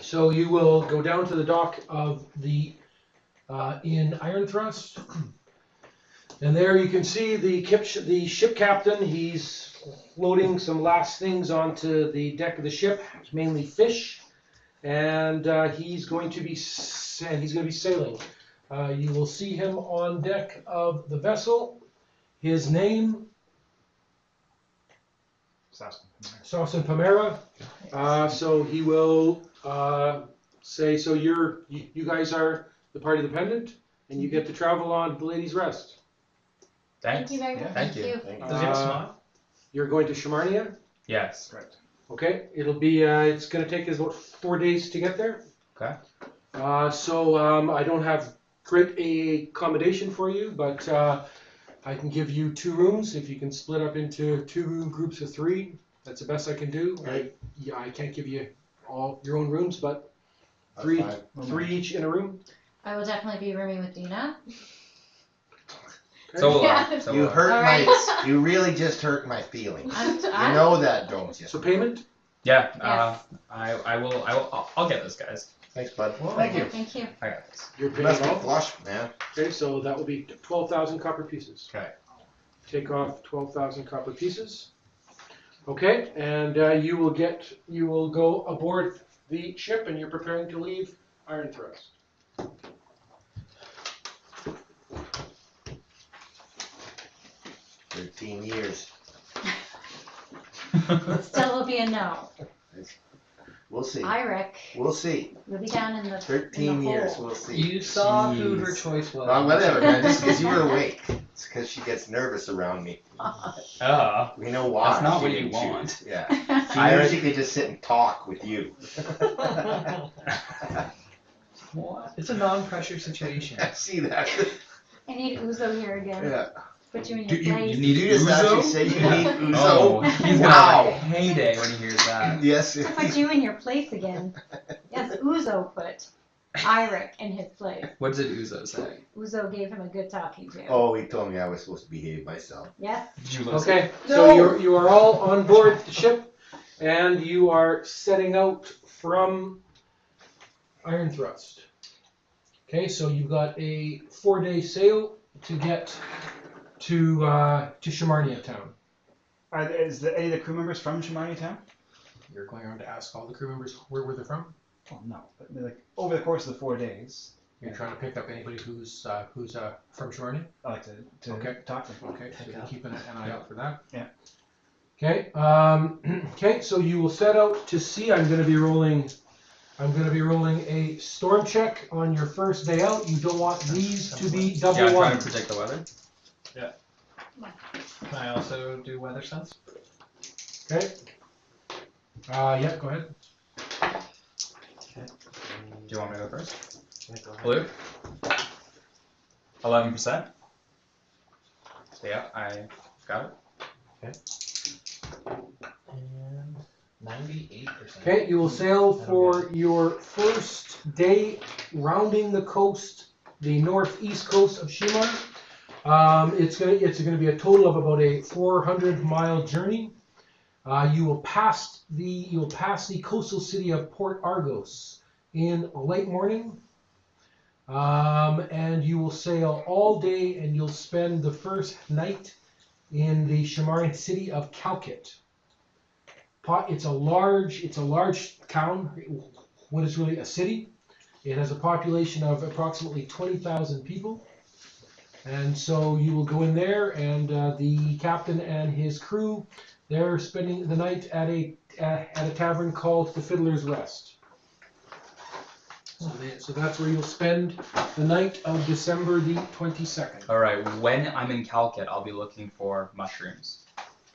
So you will go down to the dock of the in Iron Thrust, and there you can see the ship captain. He's loading some last things onto the deck of the ship, mainly fish, and he's going to be sailing. You will see him on deck of the vessel. His name, Saucin Pomera. So he will say, so you guys are the party dependent, and you get to travel on the Lady's Rest. Thanks. Thank you very much. Thank you. Does he have a smile? You're going to Shamarnia? Yes. Correct. Okay. It'll be, it's going to take us about 4 days to get there. Okay. So I don't have great accommodation for you, but I can give you 2 rooms. If you can split up into 2 groups of 3, that's the best I can do. I can't give you all your own rooms, but 3 each in a room. I will definitely be rooming with Dina. Okay. So will Yeah. I. So You will I. hurt All right. my. You really just hurt my feelings. You know that, don't you? So payment? Yeah. Yes. I will. I'll get this, guys. Thanks, bud. Well, Thank you. Thank you. I got this. You're You paying must it be all. flush, man. Okay, so that will be 12,000 copper pieces. Okay. Take off 12,000 copper pieces. Okay, and you will go aboard the ship, and you're preparing to leave Iron Thrust. 13 years. Still will be a no. We'll see. Irek, We'll see. you'll be down in the 13 in the years. hole. We'll see. You saw who Jeez. her choice was. Well, whatever, man. Just because you were awake. It's because she gets nervous around me. We know why. That's not she what you didn't want. choose. Yeah. She knew she could just sit and talk with you. What? It's a non-pressure situation. I see that. I need Uzo here again. Yeah. Put you in Do your you place. need Did you just Uzo? actually say you need Uzo? Oh, he's gonna Wow. have a heyday when he hears that. Yes. To put you in your place again. Yes, Uzo put Irek in his place. What did Uzo say? Uzo gave him a good talking to. Oh, he told me I was supposed to behave myself. Yes. Did you listen? Okay, so you are all on board the ship, and you are setting out from Iron Thrust. Okay, so you've got a 4-day sail to get to Shamarnia town. Is any of the crew members from Shamarnia town? You're going around to ask all the crew members where they're from. Well, no. But like over the course of the 4 days, You're trying to pick up anybody who's from Shamarnia. I like to Okay. talk to them. Okay, so you're keeping an eye out for that. Yeah. Okay. Okay. So you will set out to sea. I'm going to be rolling a storm check on your first day out. You don't want these to be double Yeah, I'm trying ones. to predict the weather. Can I also do weather sense? Okay. Yeah. Go ahead. Do you want me to go first? Blue? 11%. So yeah, I got it. And 98%. Okay. You will sail for your first day rounding the coast, the northeast coast of Shimar. It's gonna be a total of about a 400-mile journey. You will pass the coastal city of Port Argos in late morning, and you will sail all day, and you'll spend the first night in the Shamarian city of Kalkit. It's a large town. What is really a city? It has a population of approximately 20,000 people. And so you will go in there, and the captain and his crew, they're spending the night at a tavern called the Fiddler's Rest. So that's where you'll spend the night of December the 22nd. All right. When I'm in Calcut, I'll be looking for mushrooms.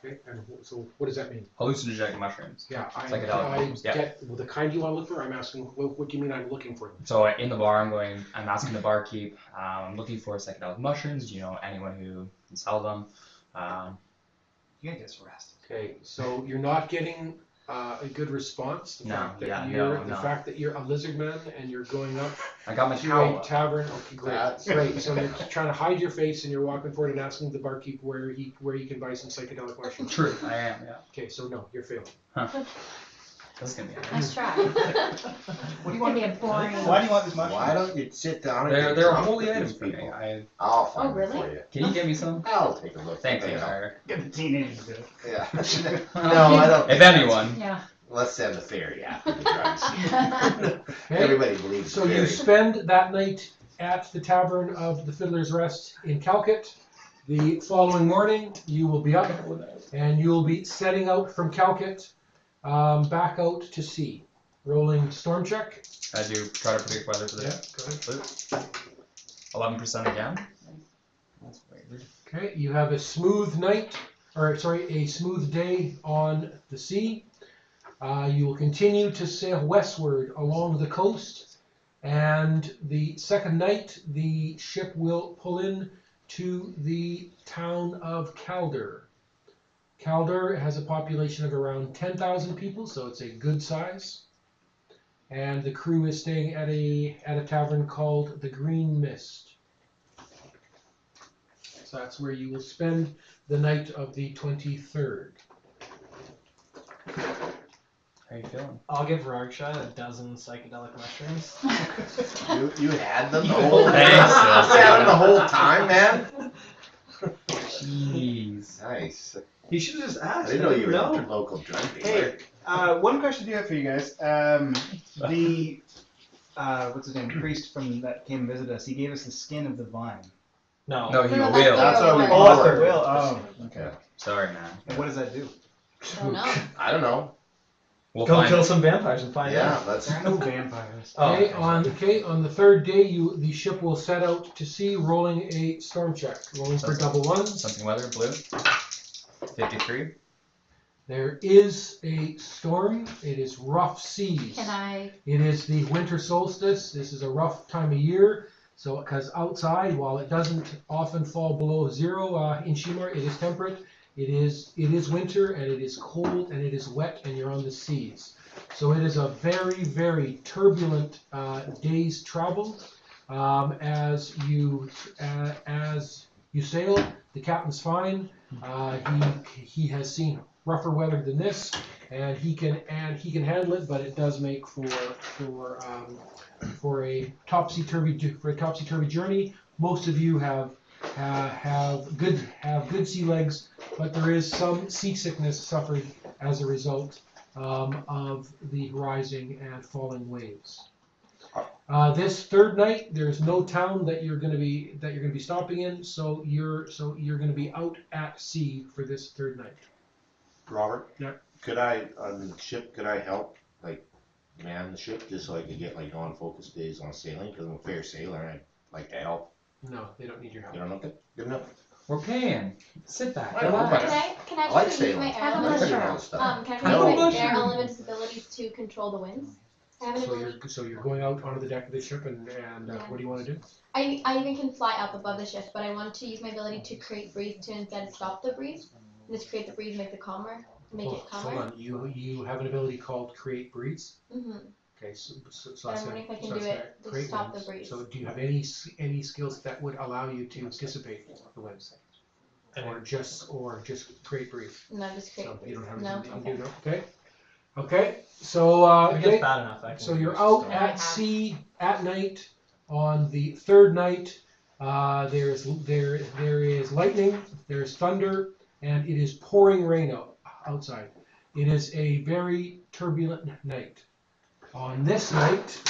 Okay. And so what does that mean? Hallucinogenic mushrooms. Yeah, Psychedelic I mushrooms, yeah. get the kind you want to look for. I'm asking, what do you mean I'm looking for them? So in the bar, I'm asking the barkeep. I'm looking for psychedelic mushrooms. Do you know anyone who can sell them? You gotta get us arrested. Okay, so you're not getting a good response. The No, fact that yeah, you're, no, the no. fact that you're a lizard man and you're going up I got my to towel. a tavern. Okay, great, That's- great. So you're trying to hide your face and you're walking forward and asking the barkeep where he can buy some psychedelic mushrooms. True, I am. Yeah. Okay, so no, you're failing. Huh. This is gonna be Nice try. What do you want? It's gonna be a boring. Why do you want this mushroom? Why don't you sit down and They're get they're a drunk holy with item these for me. people? I I'll find them really? for you. can you give me some? I'll take a look. Thanks, you. Empire. Get the teenagers to do it. Yeah. No, I don't. If anyone. Yeah. Let's send the fairy after the drugs. Okay? Everybody believes So the you fairy. spend that night at the Tavern of the Fiddler's Rest in Calcutt. The following morning, you will be up and you will be setting out from Calcutt back out to sea. Rolling storm check. I do try to predict weather for the Go ahead. 11% again. That's weird. Okay, you have a smooth night, or sorry, a smooth day on the sea. You will continue to sail westward along the coast, and the second night, the ship will pull in to the town of Calder. Calder has a population of around 10,000 people, so it's a good size. And the crew is staying at a tavern called the Green Mist. So that's where you will spend the night of the 23rd. How are you feeling? I'll give Ragsha a dozen psychedelic mushrooms. You had them the whole Thanks, time. sis. You had them the whole time, man. Jeez. Nice. You should have just I asked. didn't know you were No. a local drug Hey, dealer. one question I do have for you guys. The what's his name? Priest from that came and visited us. He gave us the skin of the vine. No. No, he No, will. That's what we Oh, call Oh, it. will. Oh, Okay. Sorry, man. and what does that do? Don't know. I don't know. We'll Go find kill it. some vampires and find Yeah, out. let's. There are no vampires. Oh, Okay, on the third day, the ship will set out to sea, rolling a storm check, rolling for double ones. Something weather, blue. 53. There is a storm. It is rough seas. Can I? It is the winter solstice. This is a rough time of year. So, because outside, while it doesn't often fall below zero in Shimar, it is temperate. It is winter, and it is cold, and it is wet, and you're on the seas. So it is a very, very turbulent day's travel. As you sail, the captain's fine. He has seen rougher weather than this, and he can handle it. But it does make for a topsy-turvy journey. Most of you have good sea legs, but there is some seasickness suffered as a result of the rising and falling waves. This third night, there's no town that you're going to be stopping in, so you're going to be out at sea for this third night. Robert? Yeah. Could I, on the ship, could I help, like, man the ship just so I could get, like, non-focus days on sailing? Because I'm a fair sailor and I'd like to help. No, they don't need your help. You don't know? Good enough. We're paying. Sit back. I know, Relax. Can I I like just use sailing. my I air like element? figuring out stuff. Can No, I use my mushroom. air element's abilities to control the winds? I have an ability. So you're going out onto the deck of the ship, and what do you want to do? I even can fly up above the ship, but I want to use my ability to create breeze to instead stop the breeze. Just create the breeze, make it calmer. Hold on. You have an ability called Create Breeze. Mm-hmm. Okay, so But I'm wondering if I can do it to create stop the winds. breeze. So do you have any skills that would allow you to dissipate the winds, or just create breeze? No, just create So breeze. you don't have No, anything that you okay. can do, no? Okay. So If it gets bad enough, I can so you're use out stone. I have. at sea at night. On the third night, there is lightning, there is thunder, and it is pouring rain outside. It is a very turbulent night. On this night,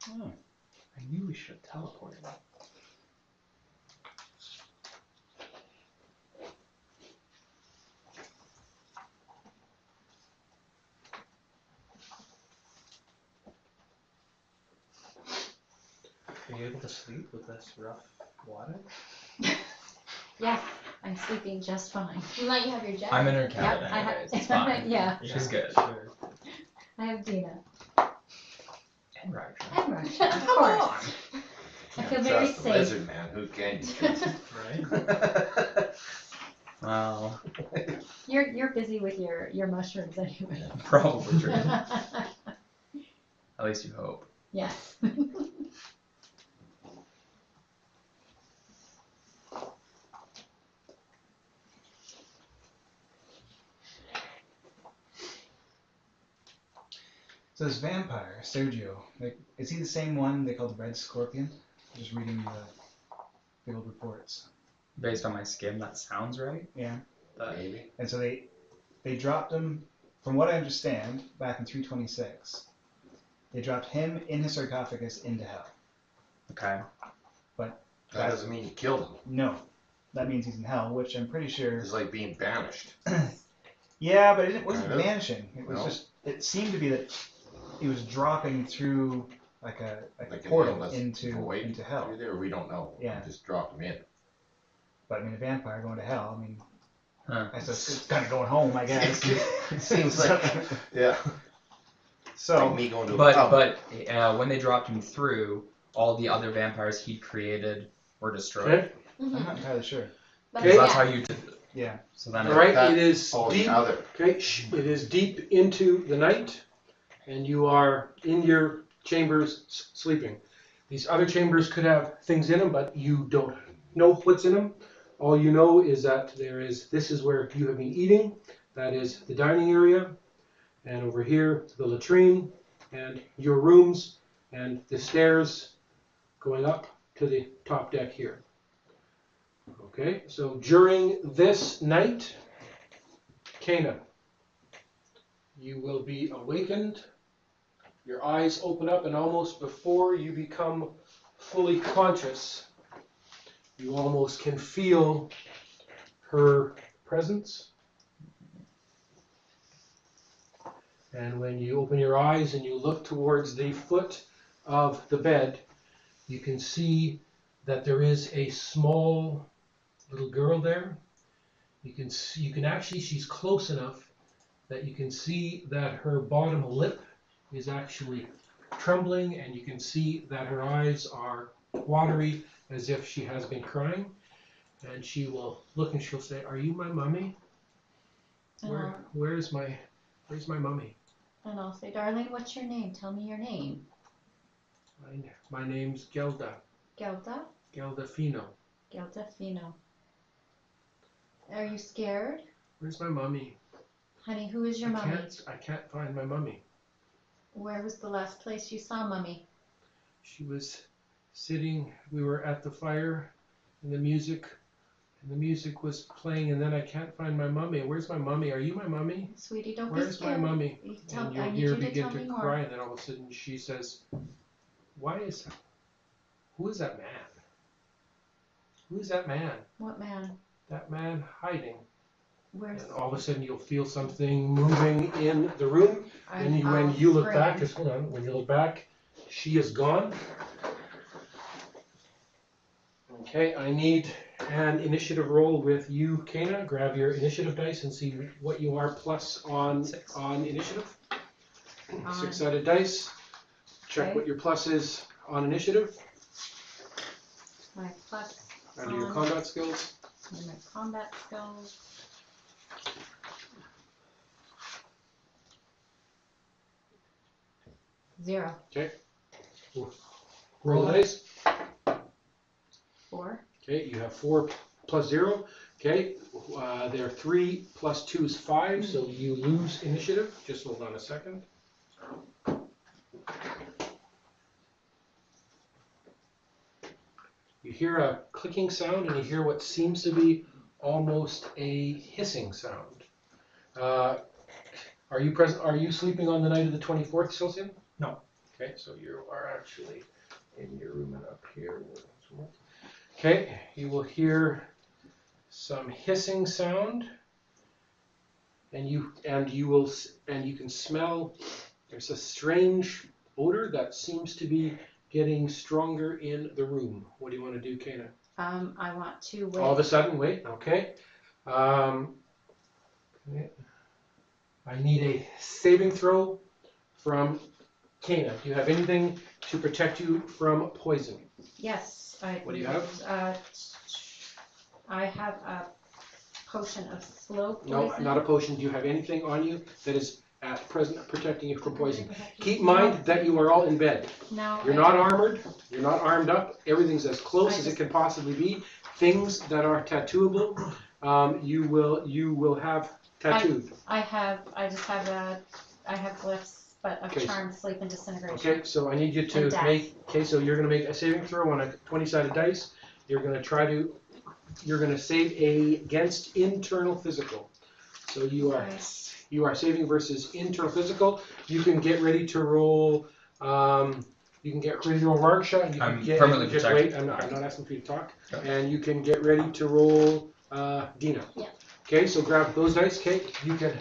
I knew we should have teleported. Are you able to sleep with this rough water? Yes, I'm sleeping just fine. Now you have your jet. I'm in her cabin Yep, I have- anyways. It's fine. Yeah, She's good. Sure. I have Dina. And Roger. I'm Russia, of course. I feel very Trust the safe. lizard man. Who can you trust? Right? Well, You're busy with your mushrooms anyway. probably true. At least you hope. Yes. So this vampire, Sergio, like, is he the same one they call the Red Scorpion? Just reading the old reports. Based on my skin, that sounds right. Yeah. But Maybe. And so they dropped him, from what I understand, back in 326. They dropped him in his sarcophagus into hell. okay. That doesn't mean you killed him. No, that means he's in hell, which I'm pretty sure. It's like being banished. Yeah, but it wasn't Kind of. vanishing. It was No. just. It seemed to be that he was dropping through like a Like an portal endless into void hell. through there, we don't know. Yeah. Just dropped him in. But I mean, a vampire going to hell. I mean, Huh. I guess it's kind of going home, I guess. Seems like, yeah. So. Like me going to a But pub. when they dropped him through, all the other vampires he created were destroyed. Okay. I'm Mhm. not entirely sure. But Okay. That's yeah. how you did it. Yeah. So then All right. That- It is Oh, deep. the other. Okay. It is deep into the night, and you are in your chambers sleeping. These other chambers could have things in them, but you don't know what's in them. All you know is that this is where you have been eating. That is the dining area. And over here, the latrine, and your rooms, and the stairs going up to the top deck here. Okay, so during this night, Cana, you will be awakened. Your eyes open up, and almost before you become fully conscious, you almost can feel her presence. And when you open your eyes and you look towards the foot of the bed, you can see that there is a small little girl there. You can actually, she's close enough that you can see that her bottom lip is actually trembling, and you can see that her eyes are watery as if she has been crying. And she will look and she'll say, "Are you my mummy? Where's my mummy? And I'll say, darling, what's your name? Tell me your name. My name's Gelda. Gelda? Gelda Fino. Gelda Fino. Are you scared? Where's my mummy? Honey, who is your mummy? I can't find my mummy. Where was the last place you saw mummy? She was sitting, we were at the fire, and the music was playing, and then I can't find my mummy. Where's my mummy? Are you my mummy? Sweetie, don't be Where's my scared. mummy? You And I you'll need hear you her to begin tell to me cry, more. and then all of a sudden she says, who is that man? Who is that man? What man? That man hiding. Where's And all of a sudden you'll feel something moving in the room. And when I'll you look scream. back, just hold on, when you look back, she is gone. Okay, I need an initiative roll with you, Cana. Grab your initiative dice and see what you are plus on initiative. On- 6-sided dice. Check Okay. what your plus is on initiative My plus under your on- combat skills. and my combat skills. Zero. Roll the dice. 4. Okay, you have 4 plus 0. Okay, there are 3 plus 2 is 5, so you lose initiative. Just hold on a second. You hear a clicking sound, and you hear what seems to be almost a hissing sound. Are you present? Are you sleeping on the night of the 24th, Silsian? No. Okay, so you are actually in your room and up here. Okay, you will hear some hissing sound, and you can smell. There's a strange odor that seems to be getting stronger in the room. What do you want to do, Cana? I want to wait. All of a sudden, wait. Okay. Okay. I need a saving throw from Cana. Do you have anything to protect you from poison? Yes. What do you have? I have a potion of slow No, poison. not a potion. Do you have anything on you that is at present protecting you from poison? Keep in mind that you are all in bed. No. You're not armored. You're not armed up. Everything's as close as it can possibly be. Things that are tattooable, you will have tattooed. I have glyphs, but of Okay. charm, sleep, and disintegration. Okay, so I need you to And death. okay, so you're gonna make a saving throw on a 20-sided dice. You're gonna save against internal physical. So you are saving versus internal physical. You can get ready to roll. You can get ready to roll Vargsha. You I'm can get permanently just protected. wait. I'm not asking for you to talk. Okay. And you can get ready to roll Dina. Yeah. Okay, so grab those dice. Okay, you can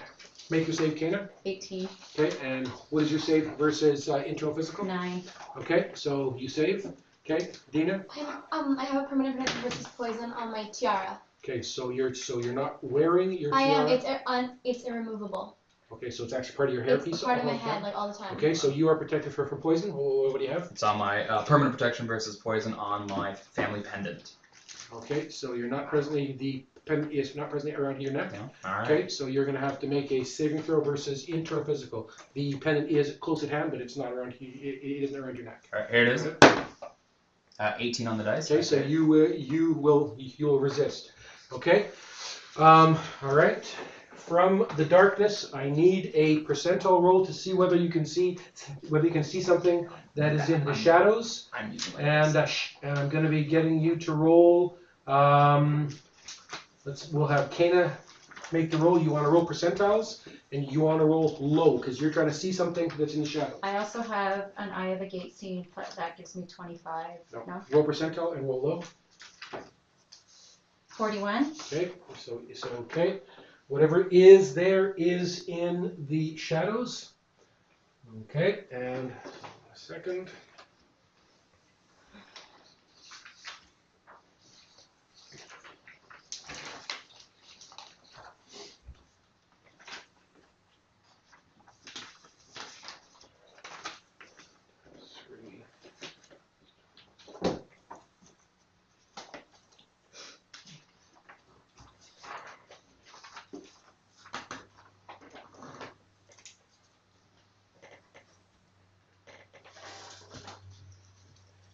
make your save, Kana. 18. Okay, and what is your save versus internal physical? 9. Okay, so you save. Okay, Dina. I have a permanent protection versus poison on my tiara. Okay, so you're not wearing your I tiara. am. It's irremovable. Okay, so it's actually part of your hairpiece. It's part of my all the time? head, like all the time. Okay, so you are protected from poison. What do you have? It's on my permanent protection versus poison on my family pendant. Okay, so you're not presently the pendant is not presently around your neck. No? All right. Okay, so you're going to have to make a saving throw versus internal physical. The pendant is close at hand, but it's not around. It isn't around your neck. All right, here it is. 18 on the dice. Okay, so you will resist. Okay, all right. From the darkness, I need a percentile roll to see whether you can see something that is in the shadows. I'm using my And I'm going to be getting you to roll. We'll have Kana make the roll. You want to roll percentiles, and you want to roll low because you're trying to see something that's in the shadows. I also have an Eye of the Gate scene, that gives me 25. No? Roll percentile and roll low. 41. Okay, so okay. Whatever is there is in the shadows. Okay, and a second.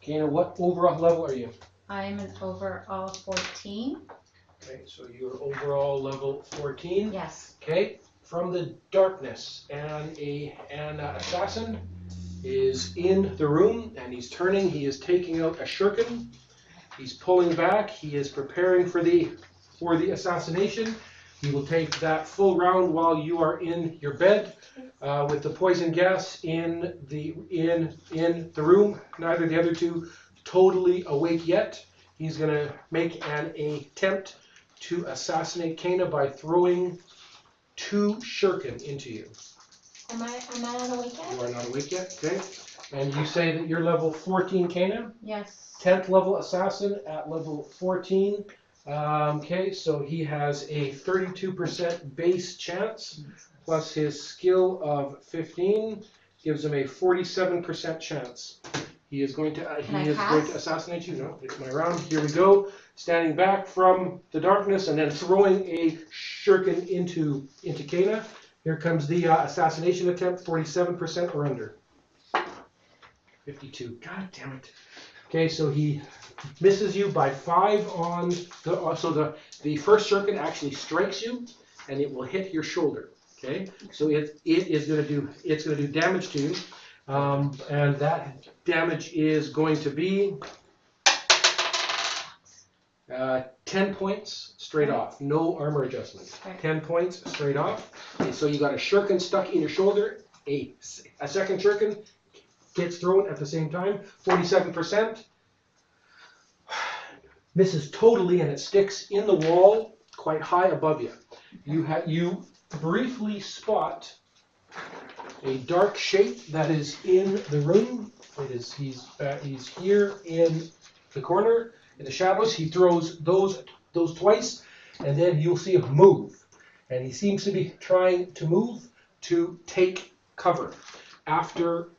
Kana, what overall level are you? I'm an overall 14. Okay, so you're overall level 14. Yes. Okay, from the darkness, and an assassin is in the room, and he's turning. He is taking out a shuriken. He's pulling back. He is preparing for the assassination. He will take that full round while you are in your bed, with the poison gas in the room. Neither of the other two totally awake yet. He's gonna make an attempt to assassinate Kana by throwing 2 shuriken into you. Am I not awake You yet? are not awake yet, okay? And you say that you're level 14 Kana, Yes. 10th level assassin at level 14. Okay, so he has a 32% base chance, plus his skill of 15 gives him a 47% chance. He is going to assassinate you. No, it's my round. Here we go. Standing back from the darkness and then throwing a shuriken into Kana. Here comes the assassination attempt. 47% or under. 52. God damn it. Okay, so he misses you by 5 on the. So the first shuriken actually strikes you, and it will hit your shoulder. Okay, so it is going to do damage to you. And that damage is going to be 10 points straight off. No armor adjustment. Okay. 10 points straight off. Okay, so you got a shuriken stuck in your shoulder. A second shuriken gets thrown at the same time. 47%. Misses totally, and it sticks in the wall quite high above you. You briefly spot a dark shape that is in the room. He's here in the corner in the shadows. He throws those twice, and then you'll see him move. And he seems to be trying to move to take cover after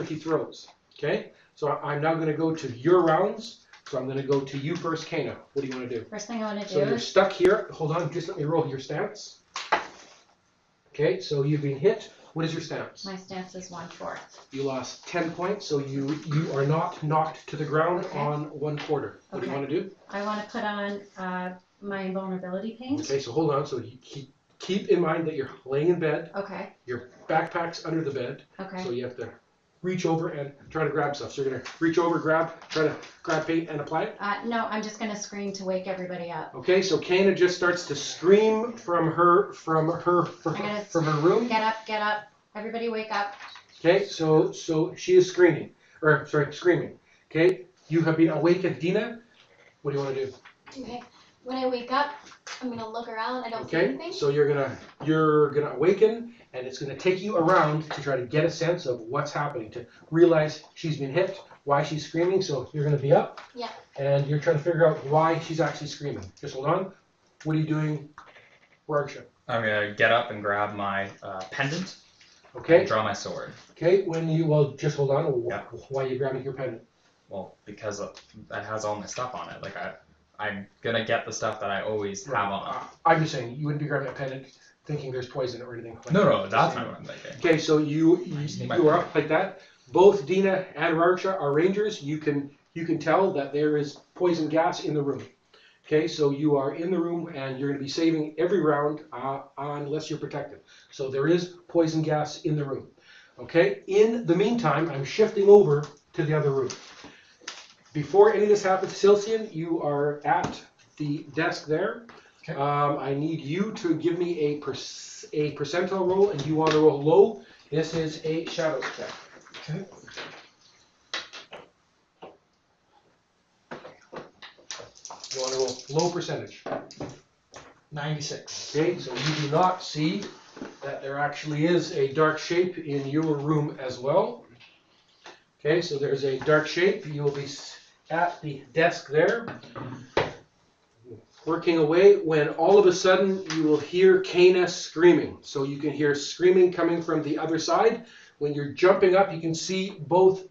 he throws. Okay, so I'm now going to go to your rounds. So I'm going to go to you first, Kana. What do you want to do? First thing I want to So do you're is stuck here. Hold on, just let me roll your stance. Okay, so you've been hit. What is your stance? my stance is 1/4. You lost 10 points, so you are not knocked to the ground Okay. on 1/4. What do you Okay. want to do? I want to put on my invulnerability paint. Okay, so hold on. So you keep in mind that you're laying in bed. Okay. Your backpack's under the bed, Okay. so you have to reach over and try to grab stuff. So you're going to reach over, try to grab paint and apply it. No, I'm just gonna scream to wake everybody up. Okay, so Kana just starts to scream from her room. Get up, everybody wake up. Okay, so she is screaming. Okay, you have been awakened, Dina. What do you want to do? Okay. When I wake up, I'm gonna look around. I don't see Okay, anything. so you're gonna awaken, and it's gonna take you around to try to get a sense of what's happening, to realize she's been hit, why she's screaming. So you're gonna be up. Yeah. And you're trying to figure out why she's actually screaming. Just hold on. What are you doing, Rarsha? I'm gonna get up and grab my pendant Okay. and draw my sword. Okay. Just hold on. Yeah. Why are you grabbing your pendant? Well, because that has all my stuff on it. Like I'm gonna get the stuff that I always have on. I'm just saying you wouldn't be grabbing a pendant thinking there's poison or anything. Like No, that. that's not what I'm thinking. Okay, so you just need my are up like that. Both Dina and Rarsha are rangers. You can tell that there is poison gas in the room. Okay, so you are in the room and you're going to be saving every round unless you're protected. So there is poison gas in the room. Okay, in the meantime, I'm shifting over to the other room. Before any of this happens, Silcian, you are at the desk there. Okay. I need you to give me a percentile roll, and you want to roll low. This is a shadow check. Okay. You want to roll low percentage. 96. Okay, so you do not see that there actually is a dark shape in your room as well. Okay, so there's a dark shape. You will be at the desk there, working away, when all of a sudden you will hear Kana screaming. So you can hear screaming coming from the other side. When you're jumping up, you can see both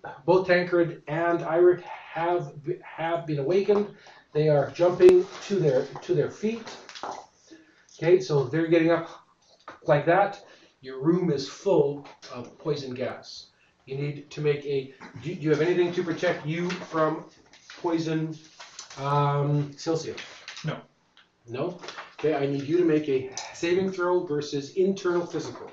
Tancred and Iric have been awakened. They are jumping to their feet. Okay, so they're getting up like that. Your room is full of poison gas. You need to make a. Do you have anything to protect you from poison, Silcia? No. No? Okay, I need you to make a saving throw versus internal physical.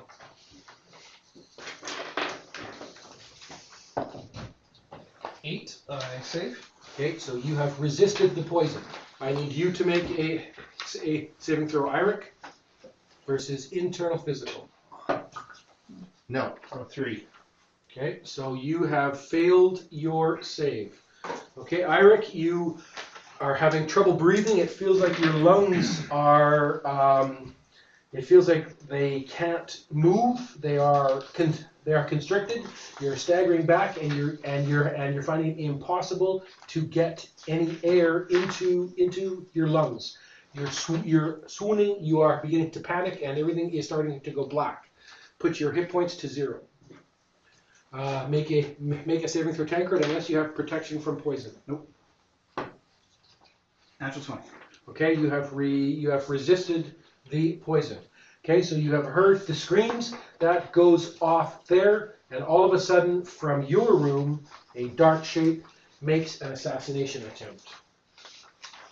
8. I save. Okay, so you have resisted the poison. I need you to make a saving throw, Iric, versus internal physical. No, 3. Okay, so you have failed your save. Okay, Iric, you are having trouble breathing. It feels like your lungs are. It feels like they can't move. They are constricted. You're staggering back, and you're finding it impossible to get any air into your lungs. You're swooning. You are beginning to panic, and everything is starting to go black. Put your hit points to 0. Make a saving throw, Tancred, unless you have protection from poison. Nope. Natural 20. Okay, you have resisted the poison. Okay, so you have heard the screams. That goes off there, and all of a sudden, from your room, a dark shape makes an assassination attempt.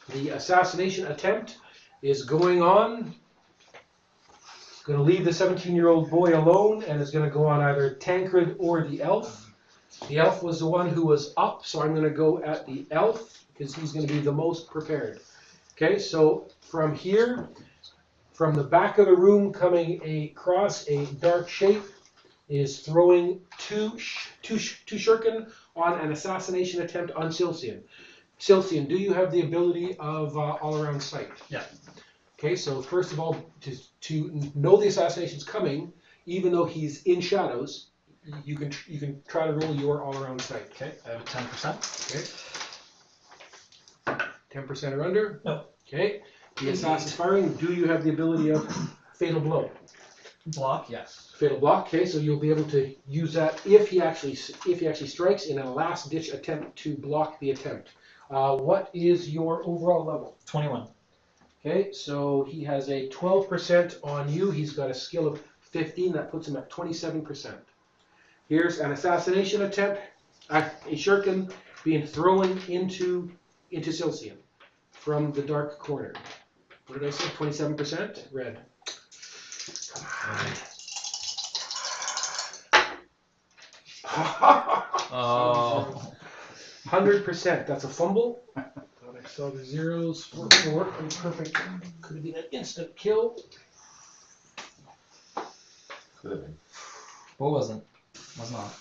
The assassination attempt is going on. Going to leave the 17-year-old boy alone, and is going to go on either Tancred or the elf. The elf was the one who was up, so I'm going to go at the elf because he's going to be the most prepared. Okay, so from here, from the back of the room coming across, a dark shape is throwing two shuriken on an assassination attempt on Silcian. Silcian, do you have the ability of all-around sight? Yeah. Okay, so first of all, to know the assassination's coming, even though he's in shadows, you can try to roll your all-around sight. Okay, I have 10%. Okay. 10% or under? No. Okay. The assassin's firing. Do you have the ability of fatal blow? Block, yes. Fatal block. Okay, so you'll be able to use that if he actually strikes in a last-ditch attempt to block the attempt. What is your overall level? 21. Okay, so he has a 12% on you. He's got a skill of 15. That puts him at 27%. Here's an assassination attempt. A shuriken being thrown into Silcian from the dark corner. What did I say? 27%? Red. Oh. 100%. That's a fumble. Thought I saw the zeros for 4. Perfect. Could have been an instant kill. Could have been. What wasn't? Was not.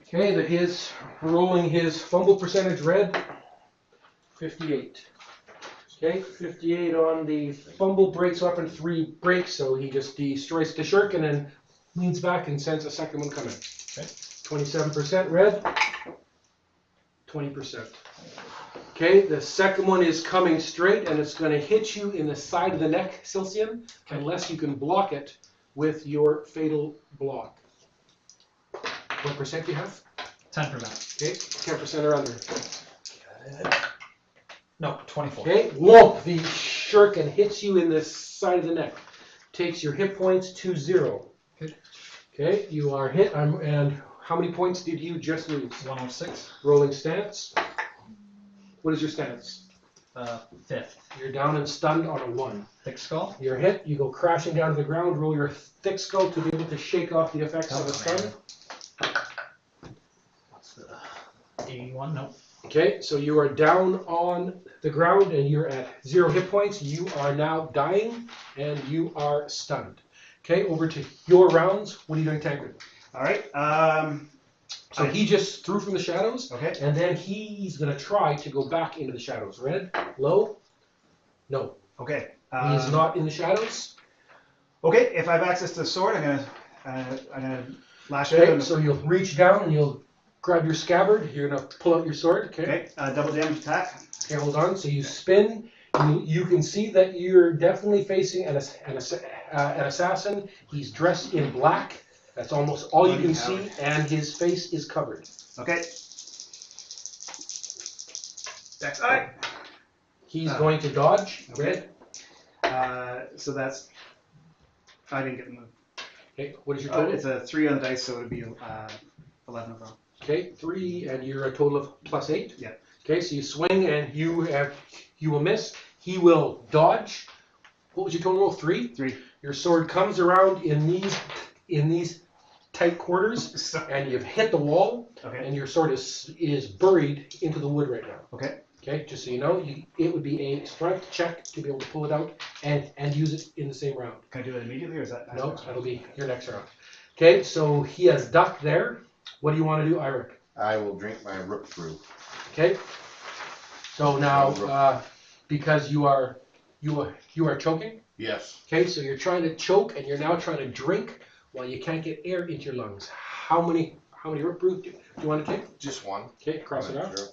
Okay, his rolling his fumble percentage red. 58. Okay, 58 on the fumble, breaks weapon, 3 breaks, so he just destroys the shuriken and leans back and sends a second one coming. Okay. 27% red. 20%. Okay, the second one is coming straight and it's going to hit you in the side of the neck, Silcian, unless you can block it with your fatal block. What percent do you have? 10%. Okay, 10% or under. No, 24. Okay, whoop! The shuriken hits you in the side of the neck. Takes your hit points to 0. Good. Okay, you are hit. And how many points did you just lose? 106. Rolling stance. What is your stance? 5th. You're down and stunned on a 1. Thick skull. You're hit. You go crashing down to the ground. Roll your thick skull to be able to shake off the effects of a stun. What's the 81? Nope. Okay, so you are down on the ground and you're at 0 hit points. You are now dying and you are stunned. Okay, over to your rounds. What are you doing, Tancred? All right. So he just threw from the shadows, Okay. and then he's going to try to go back into the shadows. Red, low, no. Okay. He's not in the shadows. Okay. If I have access to the sword, I'm gonna lash out. Okay, so you'll reach down and you'll grab your scabbard. You're going to pull out your sword. Okay. Okay. Double damage attack. Okay, hold on. So you spin. You can see that you're definitely facing an assassin. He's dressed in black. That's almost all you can see, and his face is covered. Okay. Dex eye. He's going to dodge. Okay. So that's. I didn't get the move. Okay, what is your total? It's a 3 on the dice, so it would be 11 overall. Okay, 3, and you're a total of +8. Yeah. Okay, so you swing and you will miss. He will dodge. What was your total roll? 3. 3. Your sword comes around in these tight quarters, and you've hit the wall, Okay. and your sword is buried into the wood right now. Okay. Okay, just so you know, it would be a strength check to be able to pull it out and use it in the same round. Can I do it immediately, or is that? No, that'll be your next round. Okay, so he has ducked there. What do you want to do, Iric? I will drink my rook brew. Okay. So now, because you are choking. Yes. Okay, so you're trying to choke and you're now trying to drink while you can't get air into your lungs. How many rook brew do you want to take? Just one. Okay, cross it out. Sure.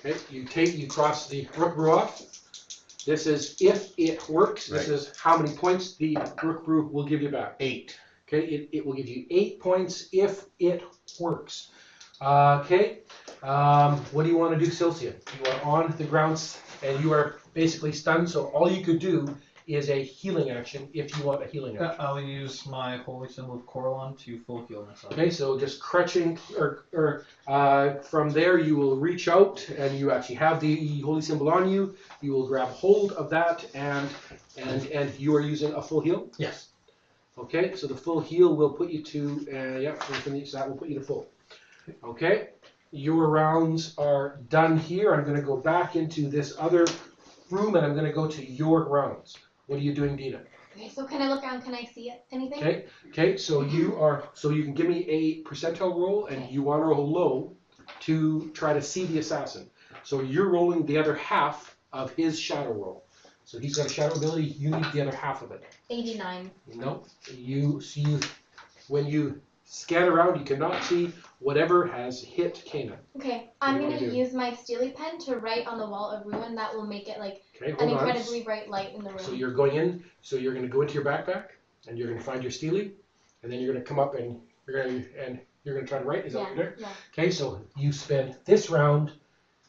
Okay, you cross the rook brew off. This is if it works. This Right. is how many points the rook brew will give you back. 8. Okay, it will give you 8 points if it works. Okay, what do you want to do, Silcia? You are on the ground and you are basically stunned, so all you could do is a healing action if you want a healing action. I'll use my holy symbol of Coralon to full heal myself. Okay, so just crutching, or from there you will reach out and you actually have the holy symbol on you. You will grab hold of that and you are using a full heal. Yes. Okay, so the full heal will put you to, so that will put you to full. Okay, your rounds are done here. I'm going to go back into this other room and I'm going to go to your rounds. What are you doing, Dina? Okay, so can I look around? Can I see anything? Okay, so you can give me a percentile roll and you want to roll low to try to see the assassin. So you're rolling the other half of his shadow roll. So he's got a shadow ability, you need the other half of it. 89. No, when you scan around, you cannot see whatever has hit Kana. Okay, What I'm do you going to wanna do? use my steely pen to write on the wall a ruin that will make it like Okay, an hold on. incredibly bright light in the room. So you're going in, so you're going to go into your backpack, and you're going to find your Steely, and then you're going to come up and You're gonna try to write. Is that what Yeah. you're doing? Yeah. Okay, so you spend this round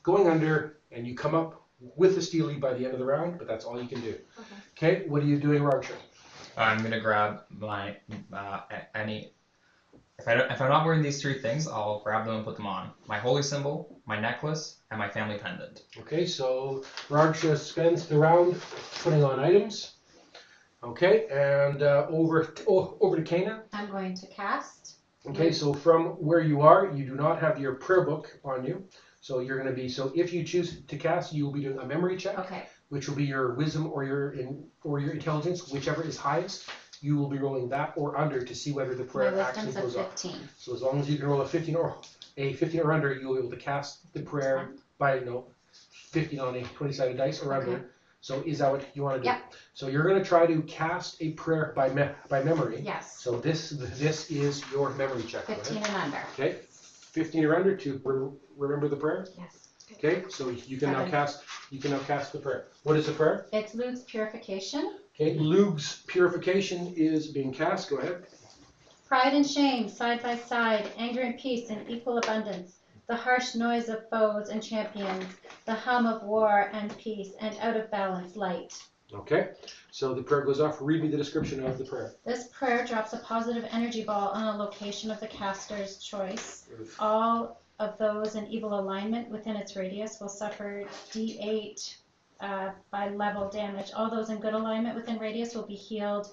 going under, and you come up with the steely by the end of the round, but that's all you can do. Okay, what are you doing, Raksha? I'm gonna grab my any. If I'm not wearing these 3 things, I'll grab them and put them on. My holy symbol, my necklace, and my family pendant. Okay, so Raksha spends the round putting on items. Okay, and over to Kana. I'm going to cast. Okay, so from where you are, you do not have your prayer book on you. So you're going to be, so if you choose to cast, you will be doing a memory check, Okay. which will be your wisdom or your intelligence, whichever is highest. You will be rolling that or under to see whether the My prayer actually wisdom's goes at off. 15. So as long as you can roll a 15 or under, you'll be able to cast the prayer by 15 on a 20-sided dice or under. Okay. So is that what you want to do? Yep. So you're going to try to cast a prayer by memory. Yes. So this is your memory check. Go ahead. 15 and under. Okay, 15 or under to remember the prayer. Yes. Okay, so you can now 7. cast the prayer. What is the prayer? It's Luke's purification. Okay, Lug's purification is being cast. Go ahead. Pride and shame, side by side, anger and peace in equal abundance, the harsh noise of foes and champions, the hum of war and peace, and out of balance light. Okay, so the prayer goes off. Read me the description of the prayer. This prayer drops a positive energy ball on a location of the caster's choice. All of those in evil alignment within its radius will suffer D8 by level damage. All those in good alignment within radius will be healed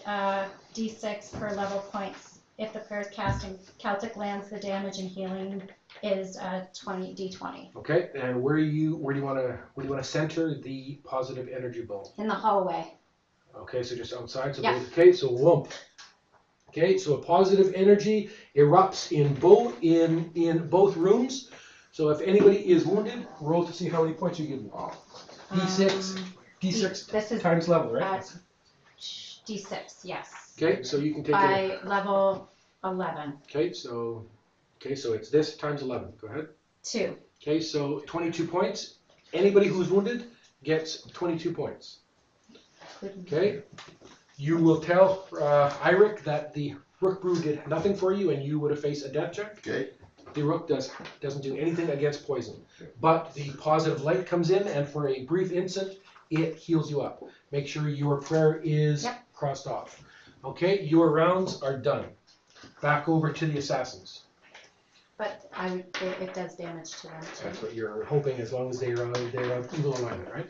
D6 per level points. If the prayer is cast in Celtic lands, the damage and healing is 20 D20. Okay, and where do you want to center the positive energy ball? In the hallway. Okay, so just outside. So Yeah. okay, so whoomp. Okay, so a positive energy erupts in both rooms. So if anybody is wounded, roll to see how many points you give them. D6 this is times level, right? D6, yes. Okay, so you can take it. By level 11. Okay, so it's this times 11. Go ahead. 2. Okay, so 22 points. Anybody who's wounded gets 22 points. Okay, you will tell Eirik that the Rook Brew did nothing for you, and you would have faced a death check. Okay. The Rook doesn't do anything against poison, but the positive light comes in, and for a brief instant, it heals you up. Make sure your prayer is crossed off. Okay, your rounds are done. Back over to the assassins. But it does damage to them too. That's what you're hoping, as long as they're evil alignment, right?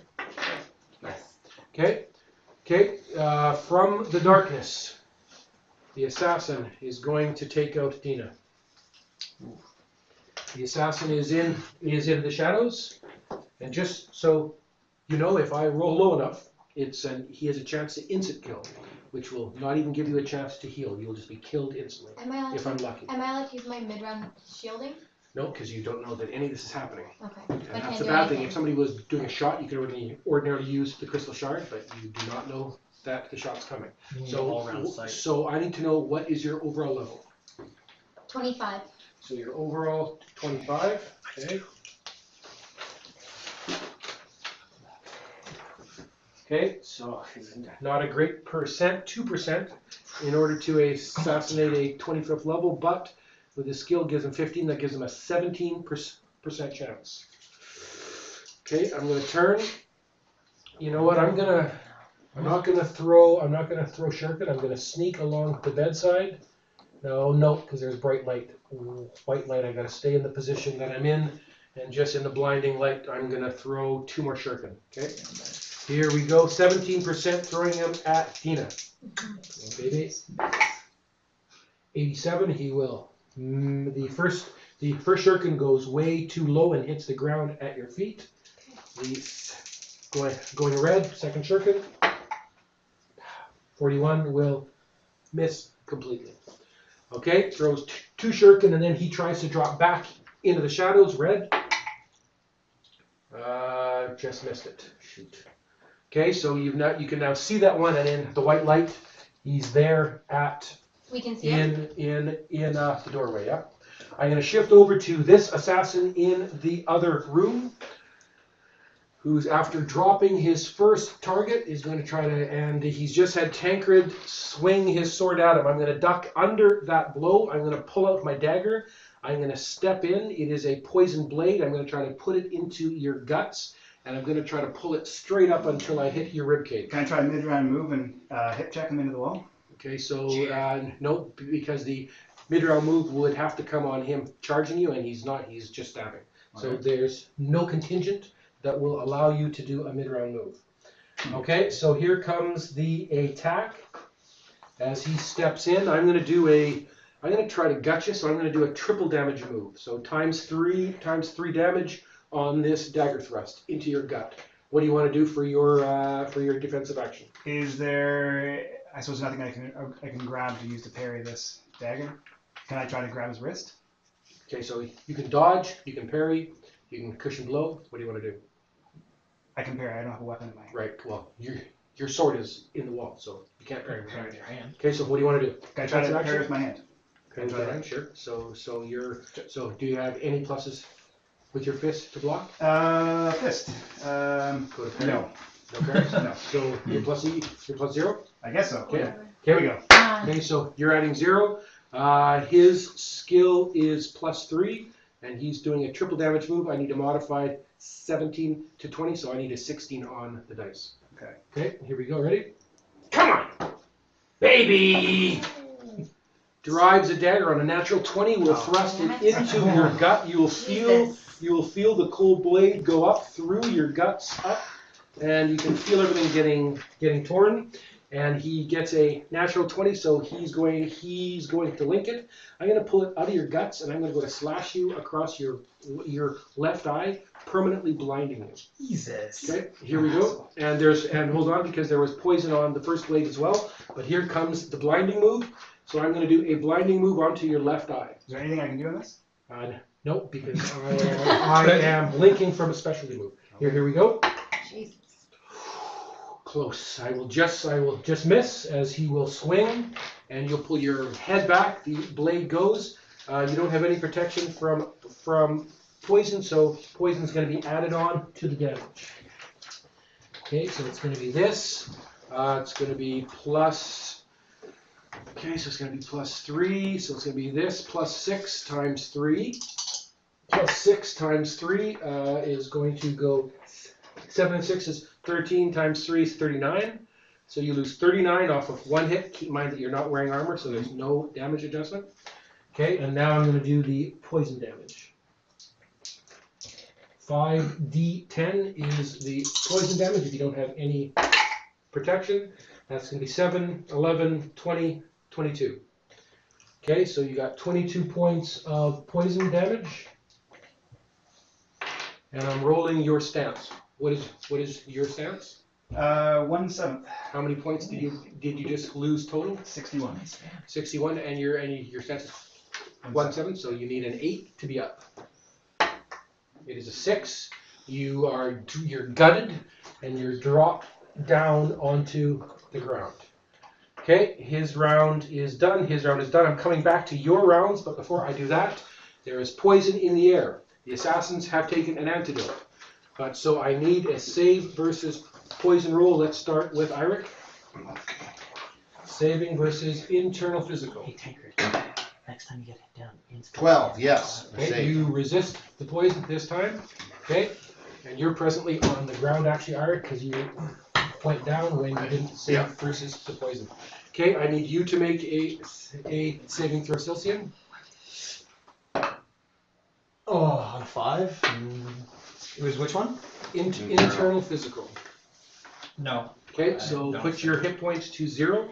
Yes. Okay. From the darkness, the assassin is going to take out Dina. The assassin is in the shadows, and just so you know, if I roll low enough, he has a chance to instant kill, which will not even give you a chance to heal. You'll just be killed instantly if I'm lucky. Am I allowed to use my mid-round shielding? No, because you don't know that any of this is happening. Okay. And I that's can't the do bad anything. thing. If somebody was doing a shot, you could ordinarily use the crystal shard, but you do not know that the shot's coming. So I need to know, what is your overall level? 25. So your overall 25. Okay. Okay, so not a great percent, 2% in order to assassinate a 25th level, but with his skill gives him 15, that gives him a 17% chance. Okay, I'm gonna turn. You know what? I'm not gonna throw Shuriken. I'm gonna sneak along the bedside. No, because there's bright light. White light. I gotta stay in the position that I'm in, and just in the blinding light, I'm gonna throw 2 more Shuriken. Okay. Here we go. 17% throwing him at Dina. Baby. 87. He will. The first Shuriken goes way too low and hits the ground at your feet. Going red. Second Shuriken. 41 will miss completely. Okay, throws 2 Shuriken, and then he tries to drop back into the shadows. Red. Just missed it. Shoot. Okay, so you can now see that one, and in the white light, he's there We can see him. in the doorway. Yeah. I'm going to shift over to this assassin in the other room. who's after dropping his first target is going to try to, and he's just had Tancred swing his sword at him. I'm going to duck under that blow. I'm going to pull out my dagger. I'm going to step in. It is a poison blade. I'm going to try to put it into your guts, and I'm going to try to pull it straight up until I hit your ribcage. Can I try a mid-round move and hip check him into the wall? Okay, so no, because the mid-round move would have to come on him charging you, and he's not. He's just stabbing. So Okay. there's no contingent that will allow you to do a mid-round move. Okay, so here comes the attack. As he steps in, I'm going to try to gut you, so I'm going to do a triple damage move. So times three damage on this dagger thrust into your gut. What do you want to do for your defensive action? Is there, I suppose, nothing I can grab to use to parry this dagger? Can I try to grab his wrist? Okay, so you can dodge, you can parry, you can cushion blow. What do you want to do? I can parry. I don't have a weapon in my hand. Right, well, your sword is in the wall, so you can't parry with Parry with your hand. Okay, so what do you want to do? Can I try to Defensive parry action? with my hand? Okay, with your hand, sure. So do you have any pluses with your fist to block? Fist. Go to parry. No. No parry? No. So you're plus 0? I guess so. Okay. Here we go. Okay, so you're adding 0. His skill is +3, and he's doing a triple damage move. I need to modify 17 to 20, so I need a 16 on the dice. Okay. Okay, here we go. Ready? Come on, baby! Drives a dagger on a natural 20. Will thrust it into your gut. You will feel the cold blade go up through your guts up, and you can feel everything getting torn. And he gets a natural 20, so he's going to link it. I'm going to pull it out of your guts, and I'm going to go to slash you across your left eye, permanently blinding you. Jesus. Okay, here we go. And hold on, because there was poison on the first blade as well. But here comes the blinding move. So I'm going to do a blinding move onto your left eye. Is there anything I can do in this? Nope, because I am linking from a specialty move. Here we go. Jesus. Close. I will just miss as he will swing, and you'll pull your head back. The blade goes. You don't have any protection from poison, so poison's going to be added on to the damage. Okay, so it's going to be this. It's going to be plus. Okay, so it's going to be +3. So it's going to be this +6 times 3. +6 times 3 is going to go 7 and 6 is 13 times 3 is 39. So you lose 39 off of one hit. Keep in mind that you're not wearing armor, so there's no damage adjustment. Okay, and now I'm going to do the poison damage. 5d10 is the poison damage if you don't have any protection. That's going to be 7, 11, 20, 22. Okay, so you got 22 points of poison damage. And I'm rolling your stance. What is your stance? 1/7. How many points did you just lose total? 61. 61, and your stance is 1/7, so you need an 8 to be up. It is a 6. You're gutted, and you're dropped down onto the ground. Okay, his round is done. I'm coming back to your rounds, but before I do that, there is poison in the air. The assassins have taken an antidote. But so I need a save versus poison roll. Let's start with Eirik. Saving versus internal physical. Hey, Tancred. Next time you get hit down, instantly. 12, yes. Okay, Save. you resist the poison this time. Okay, and you're presently on the ground, actually, Eirik, because you went down when you didn't save Yeah. versus the poison. Okay, I need you to make a saving throw, Silcian. Oh, on 5. It was which one? Internal physical. No. Okay, I so don't put your hit points to 0.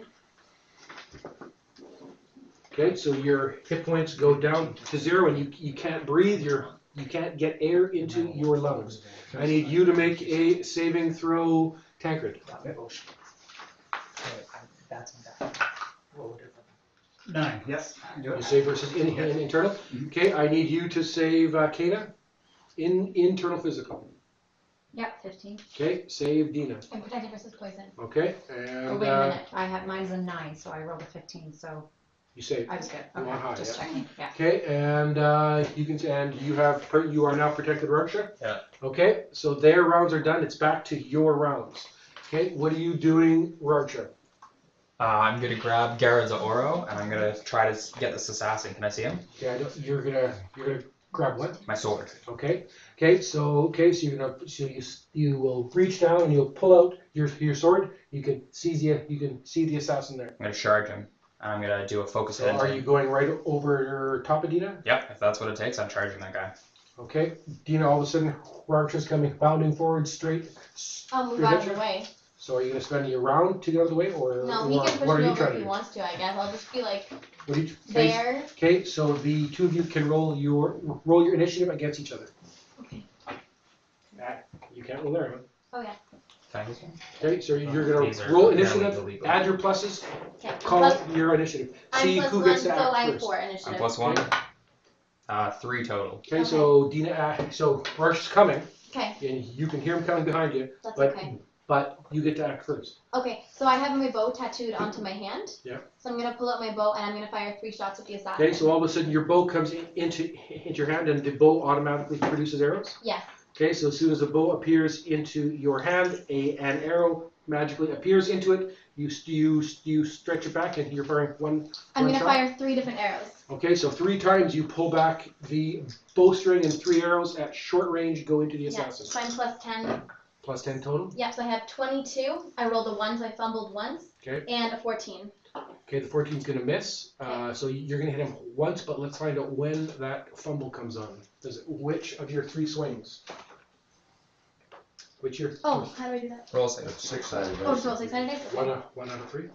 Okay, so your hit points go down to 0, and you can't breathe. You can't get air into your lungs. I need you to make a saving throw, Tancred. That's bad. Roll a different. 9. Yes. I can do You it. save versus internal. Okay, I need you to save Kana. Internal physical. Yep, 15. Okay, save Dina. I'm protected versus poison. Okay, Oh, and wait a minute. Mine's a 9, so I rolled a 15, so You save. I was good. You Okay, want high, just yeah. checking. Yeah. Okay, and you are now protected, Raksha. Yeah. Okay, so their rounds are done. It's back to your rounds. Okay, what are you doing, Raksha? I'm gonna grab Garza Oro and I'm gonna try to get this assassin. Can I see him? Okay, you're gonna grab what? My sword. Okay. So you will reach down and you'll pull out your sword. You can see the assassin there. I'm gonna charge him and I'm gonna do a focus So hit. are you going right over top of Dina? Yep, if that's what it takes, I'm charging that guy. Okay. Dina, all of a sudden, Raksha's coming bounding forward straight. I'll move straight out at of the you. way. So are you gonna spend your round to get out of the way, or No, he can push what are me you over trying if to he do? wants to, I guess. I'll just be like What are you? there. Okay, so the two of you can roll your initiative against each other. Okay. You can't roll there, huh? Oh yeah. Can I use one? Okay, so you're These gonna are roll fairly initiative, illegal. add your pluses, Okay. call Plus, it your initiative. I'm See plus who one, gets to so act I have first. 4 initiative. I'm plus 1. 3 total. Okay, so Dina, so Raksha's coming, Okay, and you can hear him coming behind you, that's but okay. but you get to act first. Okay, so I have my bow tattooed onto my hand. Yeah. So I'm gonna pull out my bow and I'm gonna fire 3 shots at the assassin. Okay, so all of a sudden your bow comes into your hand, and the bow automatically produces arrows. Yes. Okay, so as soon as the bow appears into your hand, an arrow magically appears into it. You stretch it back, and you're firing one. I'm one gonna shot. fire 3 different arrows. Okay, so 3 times you pull back the bowstring, and 3 arrows at short range go into the Yeah, assassin. so I'm plus 10. Plus 10 total. Yep, so I have 22. I rolled a 1, so I fumbled once. Okay. And a 14. Okay, the 14's gonna miss. So you're gonna hit him once, but let's find out when that fumble comes on. Which of your 3 swings? Which your? Oh, how do I do that? Roll save. It's 6-sided. Oh, just roll 6-sided dice? Okay. One out of 3.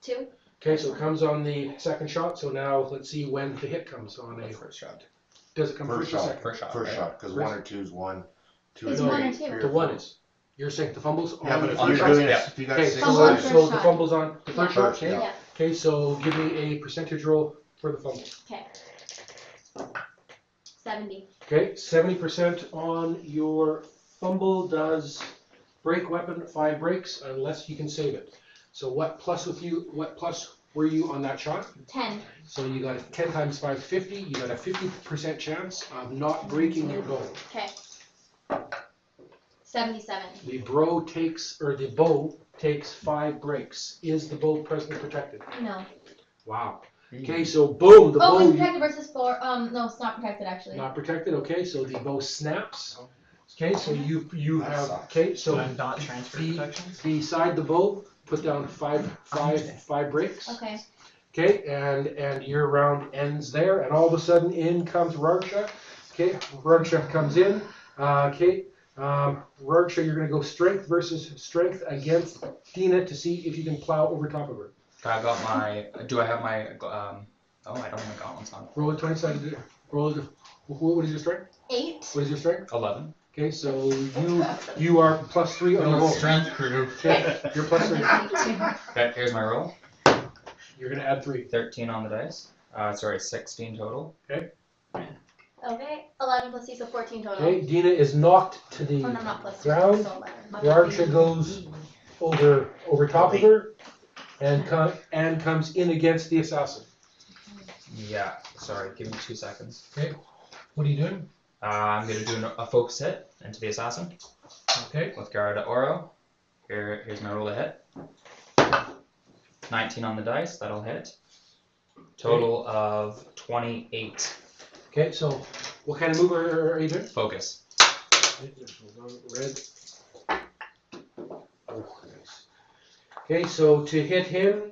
2. Okay, so it comes on the second shot. So now let's see when the hit comes on a First shot. Does it come First first or shot. second? First shot. First right? shot, because First. 1 or 2 is 1. 2 It's is 1 or 3. 2. The 1 is. You're saying the fumble's on Yeah, but the if on first you're the shot? doing first, it, if you got Okay, 6 Fumble on sided, first so the shot. fumble's on the first shot. First, Okay. yeah. Yeah. Okay, so give me a percentage roll for the fumble. Okay. 70. Okay, 70% on your fumble does break weapon, 5 breaks, unless you can save it. So what plus were you on that shot? 10. So you got a 10 times 5, 50. You got a 50% chance of not breaking your bow. Okay. 77. The bow takes 5 breaks. Is the bow presently protected? No. Wow. Okay, so boom, the Oh, bow it's protected versus 4. No, it's not protected actually. not protected. Okay, so the bow snaps. Okay, so you That have sucks. okay, So so I'm not transfer the- protections? beside the bow, put down five breaks. Okay. Okay, and your round ends there, and all of a sudden in comes Raksha. Okay, Raksha comes in. Raksha, you're gonna go strength versus strength against Dina to see if you can plow over top of her. I got my. Do I have my? Oh, I don't have my gauntlets on. Roll a 20-sided. What is your strength? 8. What is your strength? 11. Okay, so you are +3 on your roll. Strength crew. Okay, you're +3. Okay, here's my roll. You're gonna add 3. 13 on the dice. Sorry, 16 total. Okay. 11 plus 2, so 14 total. Okay, Dina is knocked to the Oh, no, not plus 3. ground. So 11. Raksha goes over top of her and comes in against the assassin. Yeah. Sorry, give me 2 seconds. What are you doing? I'm gonna do a focus hit into the assassin Okay. with Garda Oro. Here's my roll to hit. 19 on the dice. That'll hit. Total of 28. Okay, so what kind of move are you doing? Focus. Red. Oh, nice. Okay, so to hit him,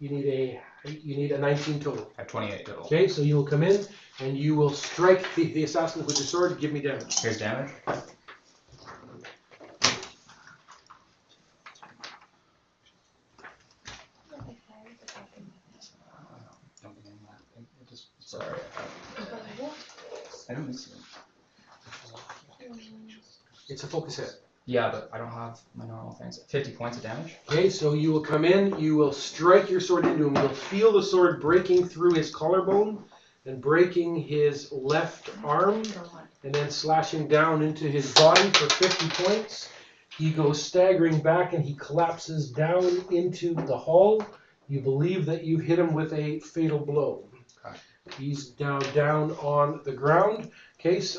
you need a 19 total. I have 28 total. Okay, so you will come in and you will strike the assassin with your sword. Give me damage. Here's damage. Sorry. I don't miss it. It's a focus hit. Yeah, but I don't have my normal things. 50 points of damage. Okay, so you will come in, you will strike your sword into him. You'll feel the sword breaking through his collarbone and breaking his left arm, and then slashing down into his body for 50 points. He goes staggering back and he collapses down into the hall. You believe that you've hit him with a fatal blow. He's now down on the ground. Case,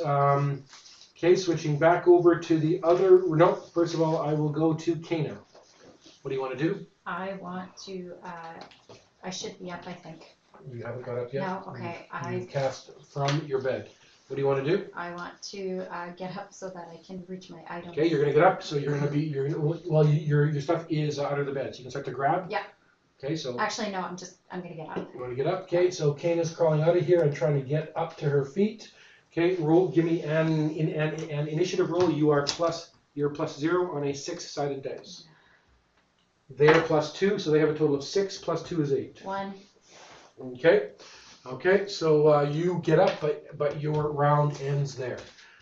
switching back over to the other. No, first of all, I will go to Kana. What do you want to do? I want to, I should be up, I think. You haven't got up yet? No, okay, You've cast from your bed. What do you want to do? I want to get up so that I can reach my item. Okay, you're gonna get up, so your stuff is under the bed, so you can start to grab. Yeah. Okay, so Actually, no, I'm gonna get up. you want to get up. Okay, so Kana's crawling out of here and trying to get up to her feet. Okay, roll. Give me an initiative roll. You're +0 on a 6-sided dice. They're +2, so they have a total of 6. +2 is 8. 1. Okay. Okay, so you get up, but your round ends there.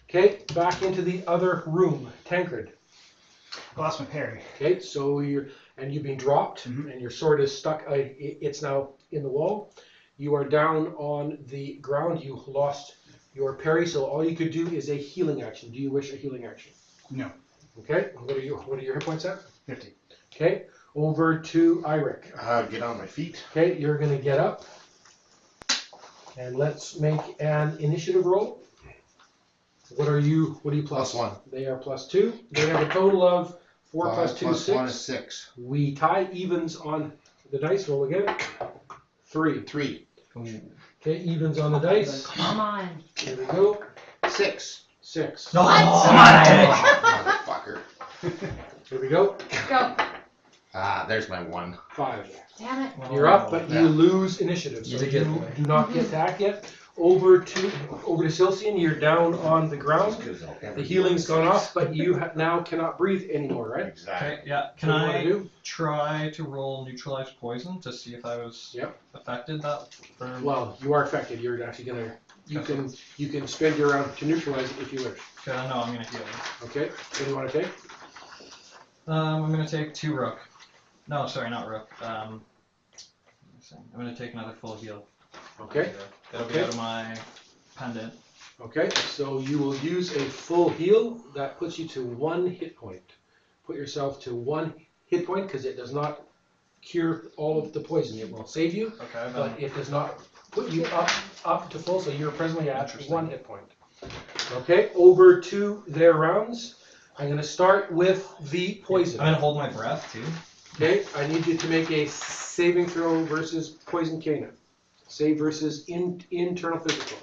Okay, back into the other room. Tancred. I lost my parry. Okay, so you've been dropped, and your sword is stuck. It's now in the wall. You are down on the ground. You lost your parry, so all you could do is a healing action. Do you wish a healing action? No. Okay. What are your hit points at? 50. Okay. Over to Eirik. Get on my feet. Okay, you're gonna get up, and let's make an initiative roll. What are you plus? +1. They are +2. They have a total of 4 5 plus 2 plus 6. 1 is 6. We tie evens on the dice. Roll again. 3. 3. Okay, evens on the dice. Come on. Here we go. 6. 6. No, What? come on, Eric. Motherfucker. Here we go. Go. There's my 1. 5. Damn it. You're up, but Yeah. you lose initiative. So You did you get away. do not get back yet. Over to Silcian. You're down on the ground. The healing's gone off, but you now cannot breathe anymore, right? Exactly. Okay, yeah. Can What do you wanna I do? try to roll neutralize poison to see if I was Yep. affected that? Well, you are affected. You're actually gonna. You can spend your round to neutralize it if you wish. Okay, I know I'm gonna heal. Okay. What do you want to take? I'm gonna take 2 rook. No, sorry, not rook. I'm gonna take another full heal. Okay. It'll be Okay. out of my pendant. Okay. So you will use a full heal. That puts you to 1 hit point. Put yourself to 1 hit point because it does not cure all of the poison. It will save you, Okay, then. but it does not put you up to full. So you're presently at Interesting. 1 hit point. Okay. Over to their rounds. I'm going to start with the poison. I'm gonna hold my breath too. Okay, I need you to make a saving throw versus poison Kana. Save versus internal physical.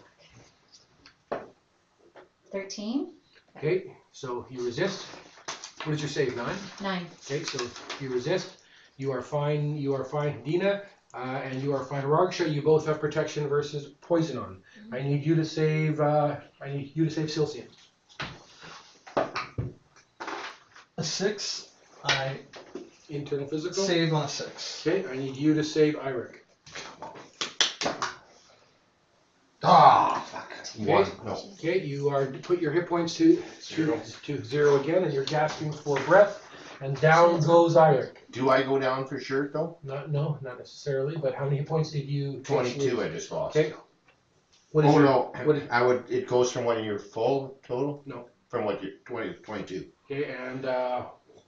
13. Okay, so you resist. What is your save? 9? 9. Okay, so you resist. You are fine. You are fine, Dina, and you are fine, Ragsha. You both have protection versus poison on. I need you to save. Silcian. A 6. I Internal physical. save on a 6. Okay, I need you to save Eirik. Fuck. Okay. 1. No. Okay, you are put your hit points to 0 again, and you're gasping for breath, and down goes Eirik. Do I go down for sure though? Not necessarily, but how many hit points did you? 22 I just lost. Okay. What is Oh your, no, What is, it goes from when you're full total? No. From what you're 22. okay, and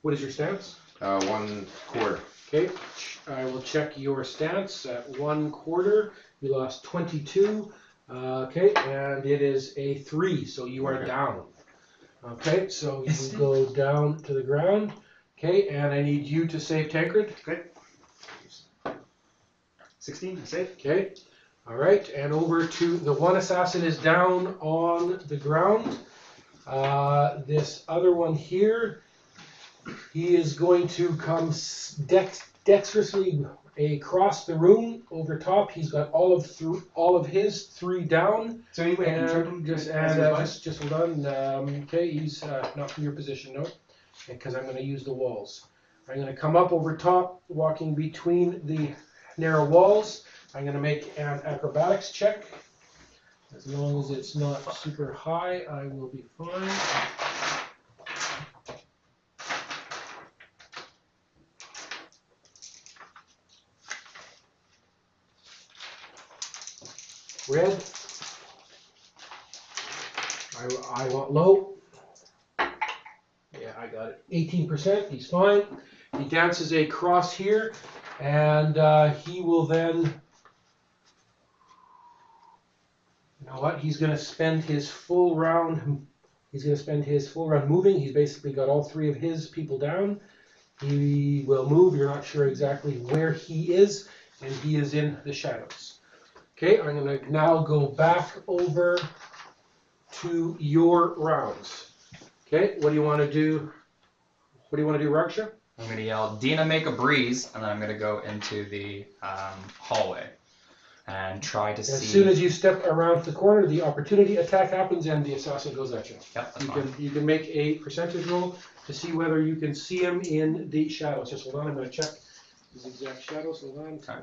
what is your stance? 1/4. Okay, I will check your stance at 1/4. You lost 22. Okay, and it is a 3, so you are Okay. down. Okay, so you go down to the ground. Okay, and I need you to save Tancred. 16, I save. Okay, all right, and over to the one assassin is down on the ground. This other one here, he is going to come dexterously across the room over top. He's got all of his 3 down. So anyway, I can trip him. And just as add, he was just hold on. Okay, he's not from your position, no, because I'm going to use the walls. I'm going to come up over top, walking between the narrow walls. I'm going to make an acrobatics check. As long as it's not super high, I will be fine. Red. I want low. Yeah, I got it. 18%. He's fine. He dances across here, and he will then. You know what? He's going to spend his full round. He's going to spend his full round moving. He's basically got all 3 of his people down. He will move. You're not sure exactly where he is, and he is in the shadows. Okay, I'm going to now go back over to your rounds. Okay, what do you want to do? What do you want to do, Raksha? I'm going to yell, Dina, make a breeze, and then I'm going to go into the hallway and try to see. As soon as you step around the corner, the opportunity attack happens and the assassin goes at you. Yep, that's You fine. can make a percentage roll to see whether you can see him in the shadows. Just hold on, I'm going to check his exact shadows. Hold on. Okay.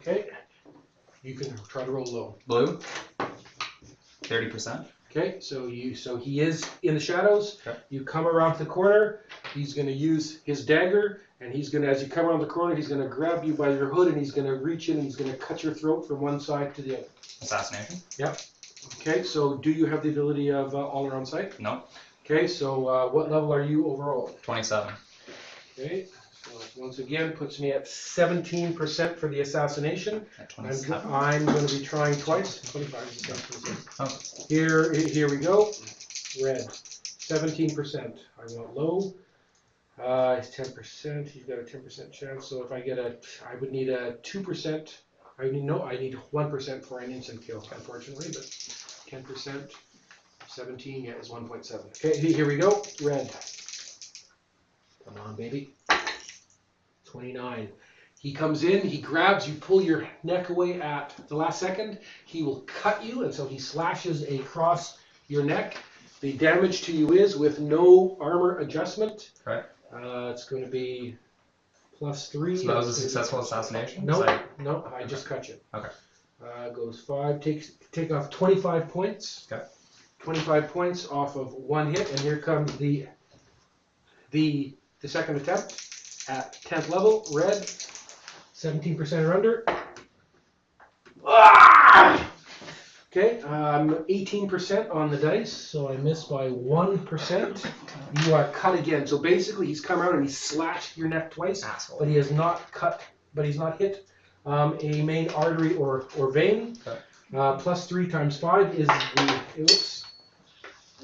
Okay. You can try to roll low. Blue, 30%. Okay, so he is in the shadows. Okay. You come around the corner. He's going to use his dagger, and he's going to, as you come around the corner, he's going to grab you by your hood, and he's going to reach in, and he's going to cut your throat from one side to the other. Assassination? Yep. Okay, so do you have the ability of all around sight? No. Okay, so what level are you overall? 27. Okay, so once again puts me at 17% for the assassination. At 27. I'm going to be trying twice. 25 is the best. Oh, Here we go. Red, 17%. I want low. It's 10%. He's got a 10% chance. So if I get I would need a 2%. I need 1% for an instant kill, unfortunately. But 10%, 17, yeah, is 1.7. Okay, here we go. Red. Come on, baby. 29. He comes in, he grabs, you pull your neck away at the last second. He will cut you, and so he slashes across your neck. The damage to you is with no armor adjustment. Right. It's going to be +3. So that was a successful assassination? No, So no, I just cut you. Okay. Goes 5. Take off 25 points. Okay. 25 points off of one hit, and here comes the second attempt at 10th level. Red, 17% or under. Ah! Okay, 18% on the dice, so I miss by 1%. You are cut again. So basically, he's come around and he's slashed your neck twice, asshole. but he has not cut, but he's not hit a main artery or vein. Okay. +3 times 5 is the,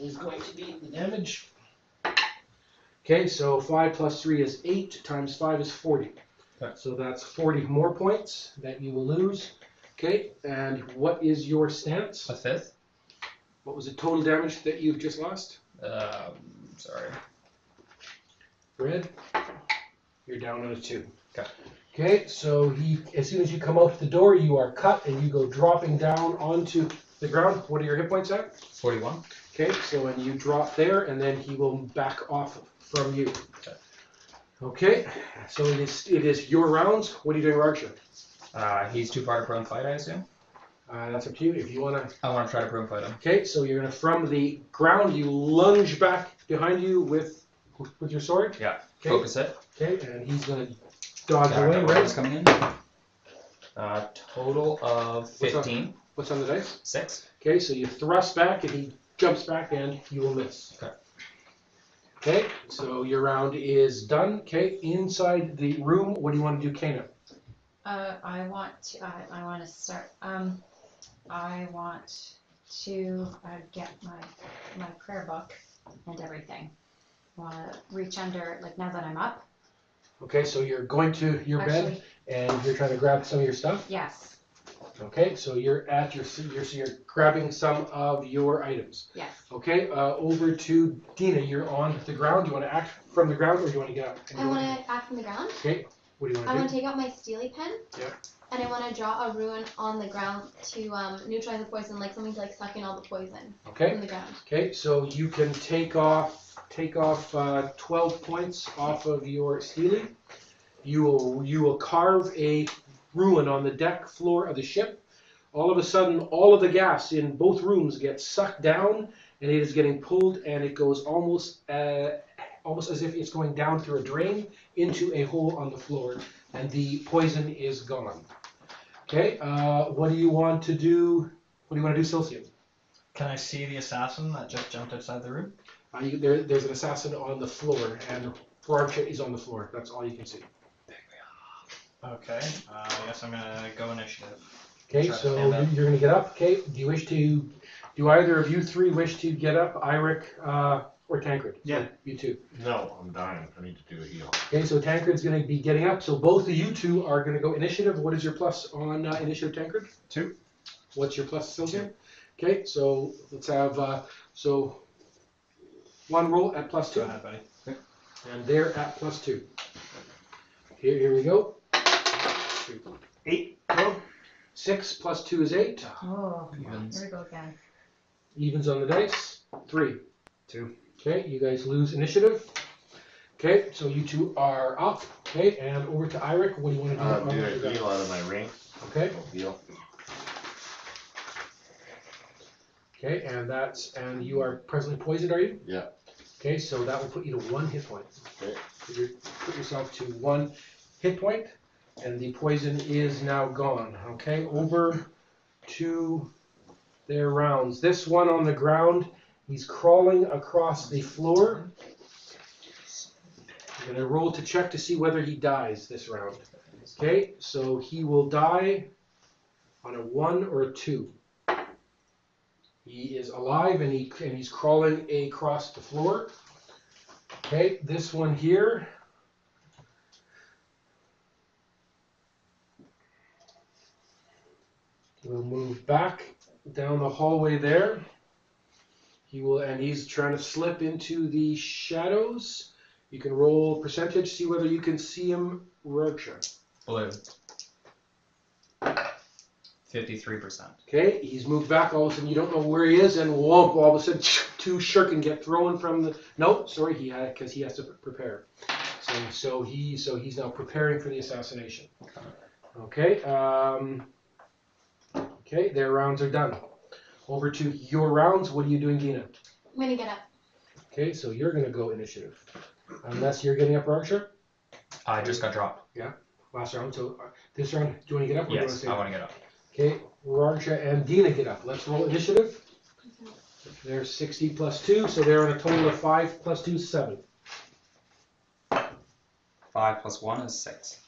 is going to be the damage. Okay, so 5 plus 3 is 8, times 5 is 40. Okay. So that's 40 more points that you will lose. Okay, and what is your stance? A 5th? What was the total damage that you've just lost? Sorry. Red, you're down on a 2. Okay. Okay, so as soon as you come out the door, you are cut and you go dropping down onto the ground. What are your hit points at? 41. Okay, so when you drop there, and then he will back off from you. Okay. Okay, so it is your rounds. What are you doing, Raksha? He's too far to prone fight, I assume? That's up to you. If you want to. I want to try to prone fight him. Okay, so you're gonna from the ground, you lunge back behind you with your sword. Yeah. Okay. Focus it. Okay, and he's gonna dodge Yeah, away. Red's Red. coming in. Total of 15. What's on the dice? 6. Okay, so you thrust back, and he jumps back, and you will miss. Okay. Okay, so your round is done. Okay, inside the room, what do you want to do, Kana? I want to start. I want to get my prayer book and everything. Want to reach under, like, now that I'm up. Okay, so you're going to your bed Actually, and you're trying to grab some of your stuff. yes, Okay, so you're at you're grabbing some of your items. yes. Okay, over to Dina. You're on the ground. Do you want to act from the ground or do you want to get up? I want to act from the ground. Okay, what do you I want want to to take out my steely pen. Yeah. And I want to draw a rune on the ground to neutralize the poison, like something to like suck in all the poison do? Okay. from the ground. Okay, so you can take off 12 points off of your steely. You will carve a ruin on the deck floor of the ship. All of a sudden, all of the gas in both rooms gets sucked down, and it is getting pulled, and it goes almost almost as if it's going down through a drain into a hole on the floor, and the poison is gone. Okay, what do you want to do? What do you want to do, Silcian? Can I see the assassin that just jumped outside the room? There's an assassin on the floor, and Varcha is on the floor. That's all you can see. Okay, I guess I'm gonna go initiative. Okay, Try to so stand up. you're going to get up. Okay, do either of you three wish to get up, Iric or Tancred? Yeah. So you two. No, I'm dying. I need to do a heal. Okay, so Tancred's going to be getting up. So both of you two are going to go initiative. What is your plus on initiative, Tancred? 2. What's your plus, Sylvia? Okay, so let's have so one roll at plus 2, Go ahead, buddy. and they're at plus 2. Here we go. 8. Go. 6 plus 2 is 8. Oh, Evens. here we go again. Evens on the dice. 3. 2. Okay, you guys lose initiative. Okay, so you two are up. Okay, and over to Iric. What do you want to do? Do a heal out of my ring. Okay, Heal. okay, and you are presently poisoned, are you? Yeah. Okay, so that will put you to 1 hit point. Okay. So you put yourself to 1 hit point, and the poison is now gone. Okay, over to their rounds. This one on the ground, he's crawling across the floor. I'm gonna roll to check to see whether he dies this round. Okay, so he will die on a 1 or a 2. He is alive and he's crawling across the floor. Okay, this one here. We'll move back down the hallway there. He's trying to slip into the shadows. You can roll percentage, see whether you can see him, Rorschach. Blue. 53%. Okay, he's moved back. All of a sudden, you don't know where he is, and whoop! All of a sudden, 2 shuriken get thrown from the. No, sorry, because he has to prepare. So he's now preparing for the assassination. Okay. Okay, their rounds are done. Over to your rounds. What are you doing, Dina? I'm gonna get up. Okay, so you're gonna go initiative, unless you're getting up, Archer. I just got dropped. Last round. So this round, do you want to get up? Or do you want to Yes, stay? I want to get up. Okay, Rarsha and Dina get up. Let's roll initiative. They're 60 plus 2, so they're on a total of 5 plus 2 is 7. 5 plus 1 is 6.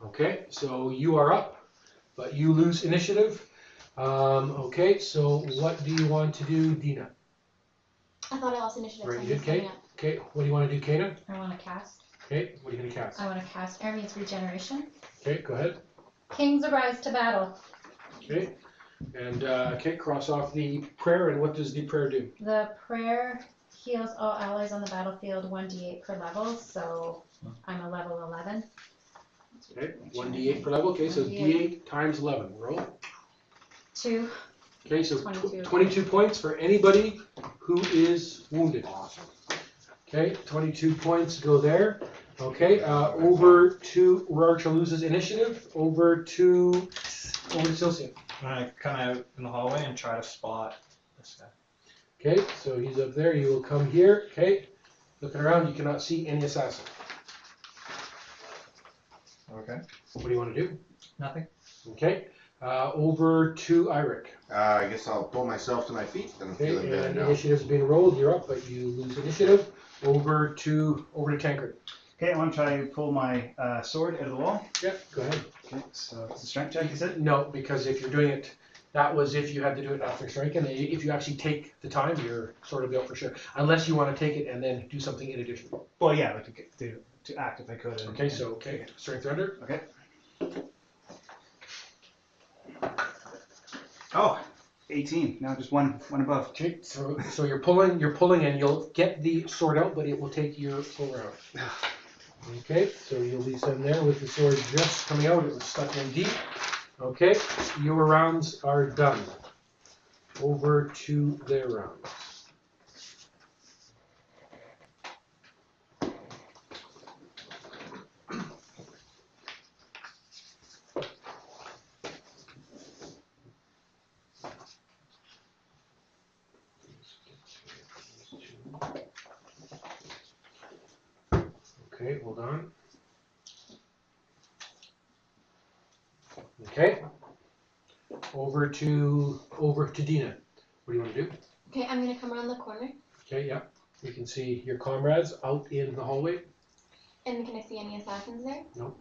Okay, so you are up, but you lose initiative. Okay, so what do you want to do, Dina? I thought I lost initiative. Right, so I'm you did, just getting Kate? up. Okay, what do you want to do, Kana? I want to cast. Okay, what are you going to cast? I want to cast Air means regeneration. Okay, go ahead. Kings arise to battle. Okay, and okay, cross off the prayer, and what does the prayer do? The prayer heals all allies on the battlefield 1d8 per level, so I'm a level 11. Okay, 1d8 per level. Okay, so 1d8. d8 times 11. Roll. 2. Okay, so 22. 22 points for anybody who is wounded. Awesome. Okay, 22 points go there. Okay, over to Rarcha loses initiative. Over to Silcian. I'm gonna come out in the hallway and try to spot this guy. Okay, so he's up there. You will come here. Okay, looking around, you cannot see any assassin. Okay. What do you want to do? Nothing. Okay, over to Iric. I guess I'll pull myself to my feet. I'm Okay, feeling better and now. initiative's being rolled. You're up, but you lose initiative. Over to Tancred. Okay, I want to try to pull my sword out of the wall. Yep, go ahead. Okay, so it's a strength check, you said? No, because if you're doing it, that was if you had to do it after strike, and if you actually take the time, you're sort of out for sure. Unless you want to take it and then do something in addition. Well, yeah, like to act if I could. Okay, so strength under. Okay. Oh, 18. Now just one above. Okay, so you're pulling, and you'll get the sword out, but it will take your full round. Okay, so you'll be sitting there with the sword just coming out. It was stuck in deep. Okay, your rounds are done. Over to their rounds. Okay, hold on. Okay. Over to Dina. What do you want to do? Okay, I'm gonna come around the corner. Okay, yeah. You can see your comrades out in the hallway. And can I see any assassins there? No.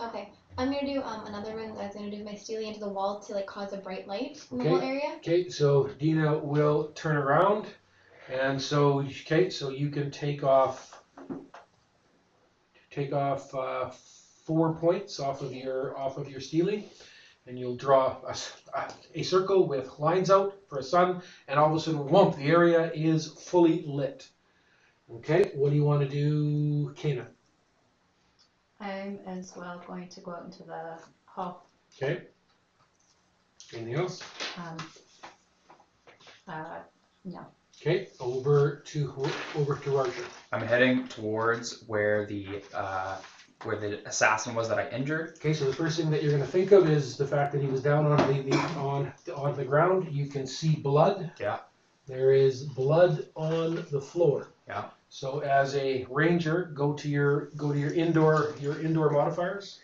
Okay, I'm gonna do another rune that I was gonna do my steely into the wall to like cause a bright light in the Okay. whole area. Okay, so Dina will turn around, and so you can take off 4 points off of your stealing, and you'll draw a circle with lines out for a sun, and all of a sudden, whoomp, the area is fully lit. Okay, what do you want to do, Kana? I'm as well going to go out into the hall. Okay. Anything else? No. Okay, over to Roger. I'm heading towards where the assassin was that I injured. Okay, so the first thing that you're going to think of is the fact that he was down on the ground. You can see blood. Yeah. There is blood on the floor. Yeah. So as a ranger, go to your indoor modifiers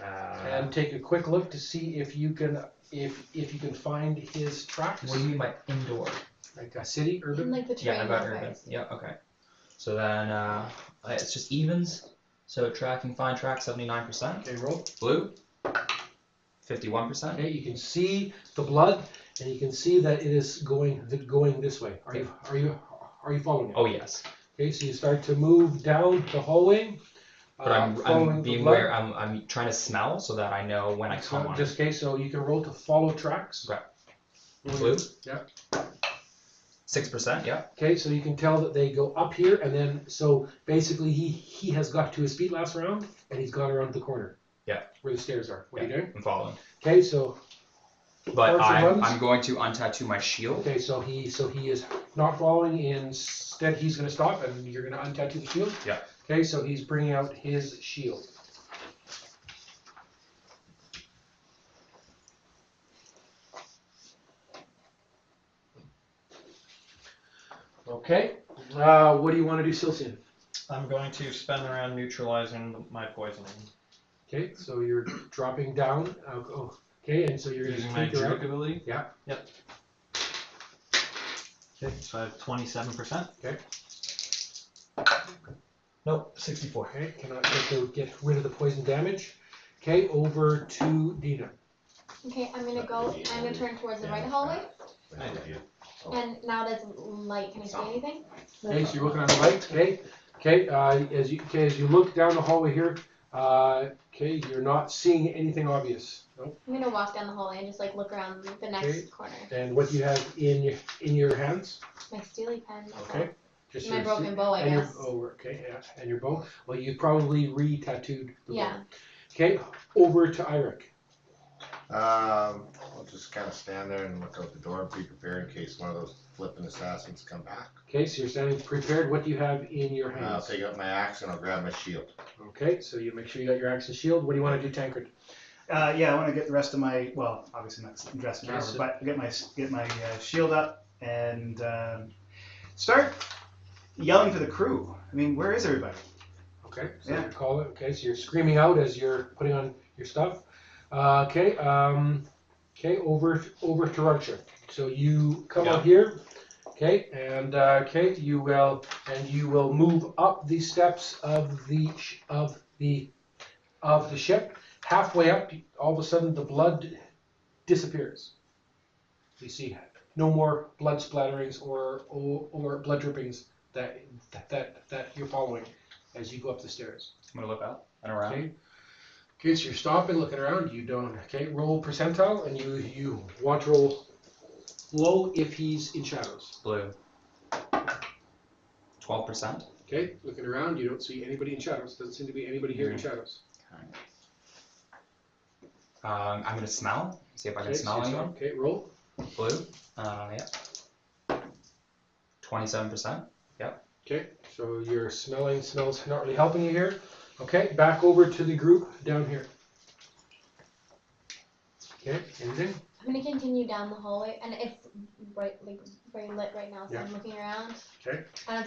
and take a quick look to see if you can find his tracks. What do you mean by indoor? Like a city, In urban. like the terrain Yeah, I got urban. modifiers. Yeah, okay. So then it's just evens. So tracking, find track, 79%. Okay, roll. Blue, 51%. Okay, you can see the blood, and you can see that it is going this way. Are you following it? Oh yes. Okay, so you start to move down the hallway. But I'm following the being blood. aware. I'm trying to smell so that I know when I come on. Just okay, so you can roll to follow tracks. Okay. Roll Blue. Yeah. 6%. Yeah. Okay, so you can tell that they go up here, and then so basically he has got to his feet last round, and he's gone around the corner. Yeah. Where the stairs are. What are you doing? I'm following. Okay, so. But Archer runs. I'm going to untattoo my shield. Okay, so he is not following. Instead, he's going to stop, and you're going to untattoo the shield. Yeah. Okay, so he's bringing out his shield. Okay. What do you want to do, Silcian? I'm going to spend around neutralizing my poisoning. Okay, so you're dropping down. Okay, and so you're going to Using my take her out. druid ability? Yeah. Yep. Okay, so I have 27%. Okay. Nope, 64. Okay, cannot get rid of the poison damage. Okay, over to Dina. Okay, I'm gonna turn towards the right hallway. And now that's light. Can I see anything? Okay, so you're looking on the right. Okay. As you look down the hallway here, okay, you're not seeing anything obvious. Nope. I'm gonna walk down the hallway and just like look around the next Okay. corner. And what do you have in your hands? My steely pen. Okay. Just My your broken bow, I and guess. Okay, yeah, and your bow. Well, you probably re-tattooed the Yeah. bow. Okay, over to Eirik. I'll just kind of stand there and look out the door and be prepared in case one of those flipping assassins come back. Okay, so you're standing prepared. What do you have in your I'll hands? take out my axe and I'll grab my shield. Okay, so you make sure you got your axe and shield. What do you want to do, Tancred? Yeah, I want to get the rest of my, well, obviously not dressed in Okay, armor, so- but get my shield up and start yelling for the crew. I mean, where is everybody? Okay, so Yeah. you call it. Okay, so you're screaming out as you're putting on your stuff. Okay, over to Archer. So you come out here. Okay, and you will move up the steps of the ship. Halfway up, all of a sudden the blood disappears. You see no more blood splatterings or blood drippings that you're following as you go up the stairs. I'm gonna look up and around. Okay, so you're stopping, looking around. You don't. Okay, roll percentile, and you want to roll low if he's in shadows. Blue. 12%. Okay, looking around, you don't see anybody in shadows. Doesn't seem to be anybody here in shadows. Okay. I'm gonna smell. See if I can Okay, smell so anyone. okay, roll. Blue. Yeah. 27%. Okay, so your smells not really helping you here. Okay, back over to the group down here. Okay, anything? I'm gonna continue down the hallway, and it's very lit right now, so Yeah. I'm looking around. Okay.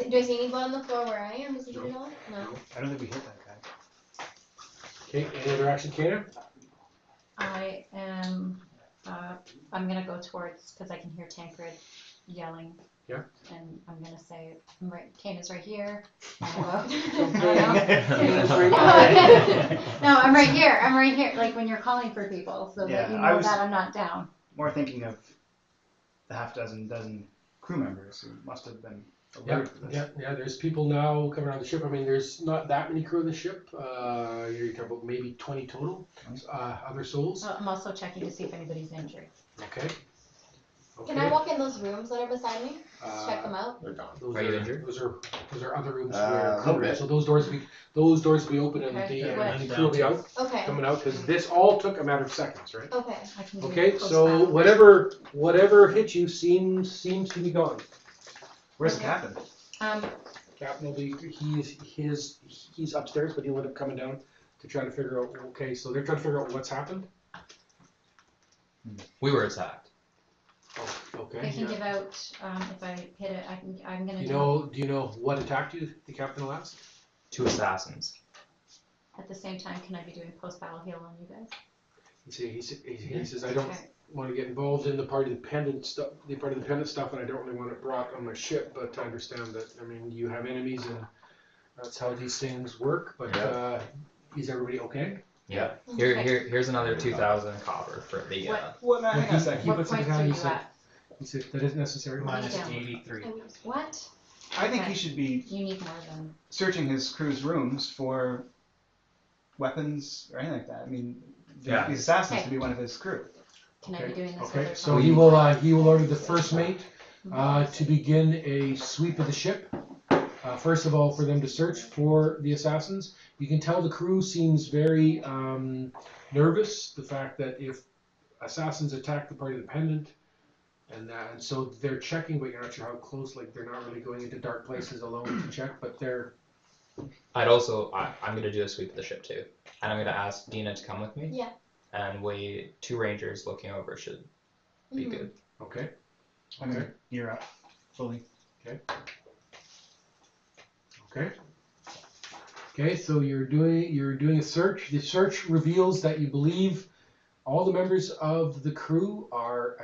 Do I see any blood on the floor where I am? Is it No. at all? No. I don't think we hit that guy. Okay, any other action, Kana? I am, I'm gonna go towards, because I can hear Tancred yelling. Yeah. And I'm gonna say, Kana's right here. No, I'm right here, like when you're calling for people, so that you Yeah, I know was- that I'm not down. More thinking of the dozen crew members who must have been Yeah, alerted to this. yeah. There's people now coming on the ship. I mean, there's not that many crew on the ship. You're talking about maybe 20 total. Other souls. I'm also checking to see if anybody's injured. Okay. Can I walk in those rooms that are beside me? Just check them Uh, out. They're gone. Those Are you injured? Those are other rooms A where little crew are. bit. So those doors will be open and Okay, the good. and crew will be out Okay. coming out because this all took a matter of seconds, right? Okay. I can do Okay, post so battle. whatever hit you seems to be gone. Where's the captain? Captain will be he's upstairs, but he'll end up coming down to try to figure out. Okay, so they're trying to figure out what's happened. We were attacked. Oh, okay. I can yeah. give out, if I hit it, I'm gonna Do you know what attacked you? The captain will ask. 2 assassins. at the same time, can I be doing post battle heal on you guys? He says I don't Okay. want to get involved in the party dependent stuff, and I don't really want it brought on my ship. But I understand that. I mean, you have enemies, and that's how these things work. But is everybody okay? Yeah. Okay. Here's another 2,000 copper for the. What? Hang on a sec. What points are you at? He said that isn't necessary. Minus down. 83. What? I think Okay. he should be You need more than, searching his crew's rooms for weapons or anything like that. I mean, Yeah. these assassins Okay. to be one of his crew. can I be doing this Okay, other so time? he will order the first mate to begin a sweep of the ship. First of all, for them to search for the assassins. You can tell the crew seems very nervous. The fact that if assassins attack the party dependent, and so they're checking, but you're not sure how close. Like they're not really going into dark places alone to check, but they're. I'm gonna do a sweep of the ship too, and I'm gonna ask Dina to come with me. Yeah. And 2 rangers looking over should be Mhm. good. Okay. I'm gonna gear up fully. Okay, so you're doing a search. The search reveals that you believe all the members of the crew are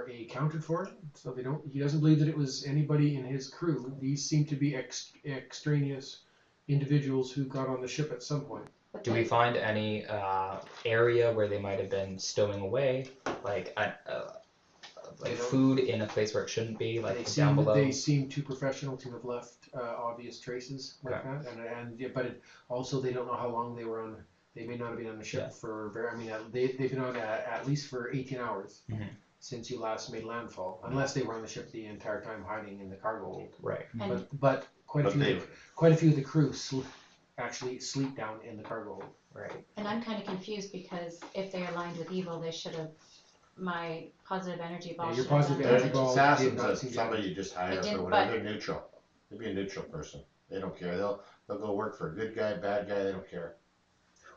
accounted for. So he doesn't believe that it was anybody in his crew. These seem to be extraneous individuals who got on the ship at some point. But Do we find any area where they might have been stowing away, like They don't- food in a place where it shouldn't be, like They down below? They seem too professional to have left obvious traces like Okay. that, but also they don't know how long they were on. They may not have been on the ship Yeah. for very. I mean, they've been on at least for 18 hours Mhm. since you last made landfall, unless they were on the ship the entire time hiding in the cargo hold. Right. And But quite a But few of the crew actually sleep down in the cargo hold. Right. And I'm kind of confused because if they're aligned with evil, they should have, my positive energy ball Yeah, your should have positive done energy damage. ball- Assassins did not are seem to somebody you just hire It for didn't, whatever. but- They're neutral. They'd be a neutral person. They don't care. They'll go work for a good guy, bad guy. They don't care.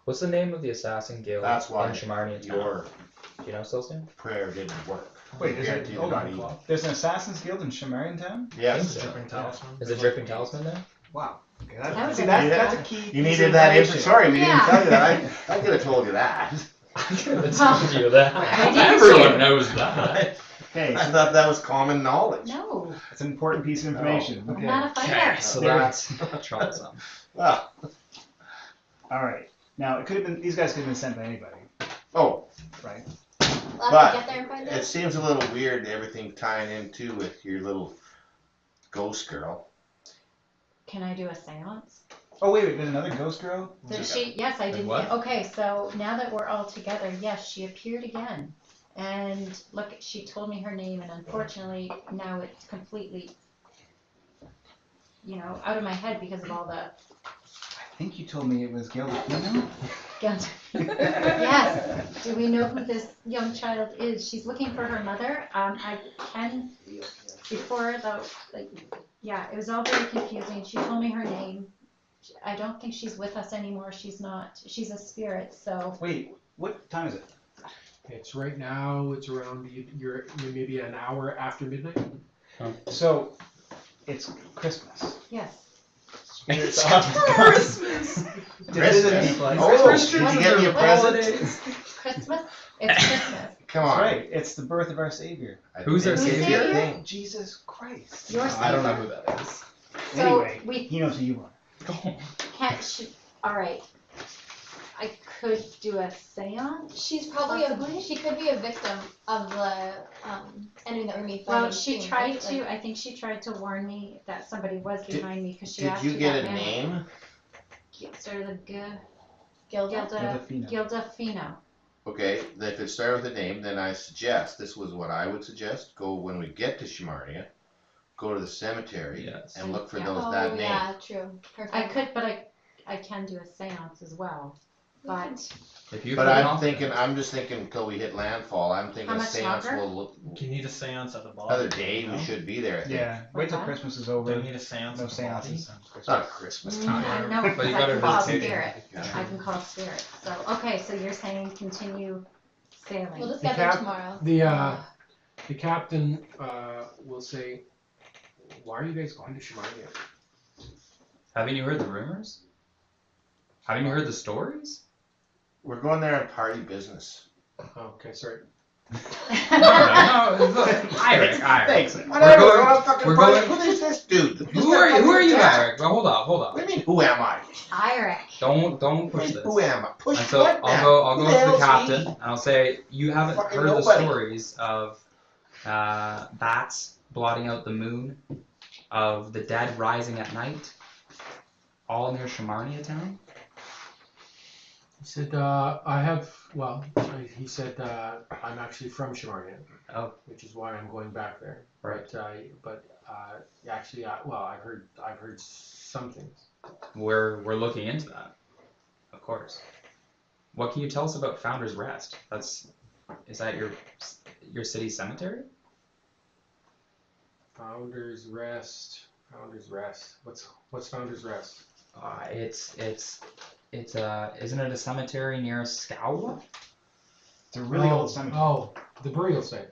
What's the name of the assassin guild That's why in Shamarnian town? Your Do you know Stillstein? prayer didn't work. Wait, is Guarantee it? they're not evil. There's an assassins guild in Shamarian Town? Yes. Dripping talisman. Is it Dripping Talisman there? Wow. Okay, That was see, a that's, nice that's a guy. key. You piece needed of that information. info. Sorry, we Yeah. didn't tell you that. I could have told you that. I could have told you that. I didn't Everyone too. knows that. Okay, I so thought that was common knowledge. No, that's an important piece of information. I'm Okay. not a fighter. So There we- that's troublesome. Ah. All right. Now it could have been. These guys could have been sent by anybody, Oh, right? I'll But have to get there and find it out. seems a little weird, everything tying into with your little ghost girl. Can I do a seance? Oh wait, there's another ghost girl. Did she? Yes, I didn't. what? Okay, so now that we're all together, yes, she appeared again. And look, she told me her name, and unfortunately, now it's completely, out of my head because of all the I think you told me it was Guild of Female. guilt. Yes. Do we know who this young child is? She's looking for her mother. I can, before though, it was all very confusing. She told me her name. I don't think she's with us anymore. She's not. She's a spirit, so. Wait, what time is it? It's right now. It's around. You're maybe an hour after midnight. So, it's Christmas. Yes. spirits It's off. Christmas. Christmas. Place. Oh, Christians did you get me a are present? holidays. Christmas? It's Christmas. Come That's on. right. It's the birth of our Savior. Who's our It's a savior? good thing. Jesus Christ. Your I don't know who that is. So Anyway, we he knows who you are. all right. I could do a seance. She's probably she could be a victim of the enemy that we're meeting. Well, she soon, tried right? to. Like, I think she tried to warn me that somebody was Did- behind me because she Did asked you me get that a name? Started with Gilda. Gilda Fino. Okay, then if it started with a name, then I suggest, this was what I would suggest, go when we get to Shimarnia, go to the cemetery Yes. and look for Yeah. those Oh that name. yeah, true. Perfect. I could, but I can do a seance as well. But If you But feel I'm confident. thinking, I'm just thinking until we hit landfall, I'm thinking How a much seance longer? will look, Do you need a seance at the bottom? another day we should be there, I think. Yeah. Wait till What? Christmas is Do over. you need a seance No at the body? seances on It's Christmas. not Christmas time. I know because But you I gotta can call rotate it. spirit. Yeah. I can call spirit. So okay, so you're saying continue sailing. We'll just The get there cap- tomorrow. The captain will say, "Why are you guys going to Shimarnia?" Haven't you heard the rumors? Haven't you heard the stories? We're going there on party business. Oh, okay, sorry. No, Eric. Thanks. Whatever, going- we're on fucking we're party. going- Who is this dude? Who are you, Eric? Well, hold on. What do you mean, who am I? Eric. Don't push this. Who am I? Push And so what I'll now? go Who to the hell's captain he? and I'll say you haven't Fucking heard the nobody. stories of bats blotting out the moon, of the dead rising at night, all near Shimarnia town. He said, he said, I'm actually from Shimarnia. Oh. Which is why I'm going back there. Right. But I've heard some things. We're looking into that, of course. What can you tell us about Founder's Rest? Is that your city cemetery? Founder's Rest. What's Founder's Rest? Isn't it a cemetery near Skawa? It's a really old cemetery. Oh, the burial site.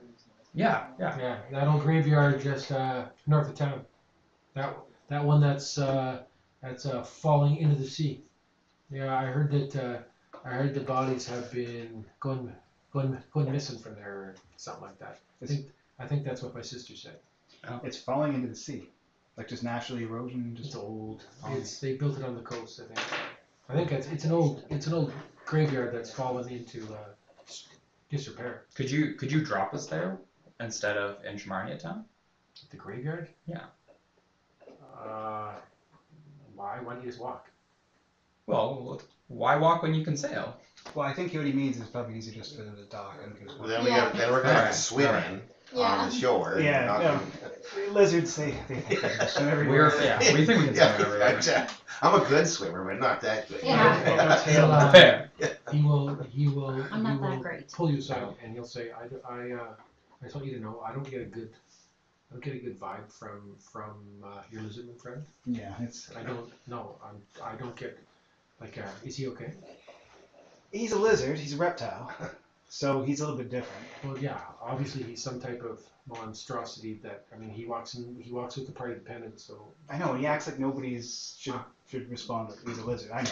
Yeah. Yeah, that old graveyard just north of town. That one that's falling into the sea. Yeah, I heard that the bodies have been going missing from there or something like that. I think that's what my sister said. It's falling into the sea. Like just natural erosion. It's Just old. They built it on the coast, I think. I think it's an old graveyard that's fallen into disrepair. Could you drop us there instead of in Shimarnia town? The graveyard? Yeah. Why? Why don't you just walk? Well, why walk when you can sail? Well, I think what he means is probably easier just for them to dock and just Well, then we're gonna have to swim in on the shore. Yeah, Not no. Lizards say they swim everywhere. We think we can swim everywhere. Yeah, I'm a good swimmer, but not that good. Yeah. He'll, Fair. he will I'm not that great. pull you aside and he'll say, I just want you to know I don't get a good vibe from your lizardman friend. Yeah, it's. I don't get like is he okay? He's a lizard. He's a reptile, so he's a little bit different. Well, yeah, obviously he's some type of monstrosity that he walks with the party dependent. So I know. He acts like nobody's should respond. He's a lizard. I know.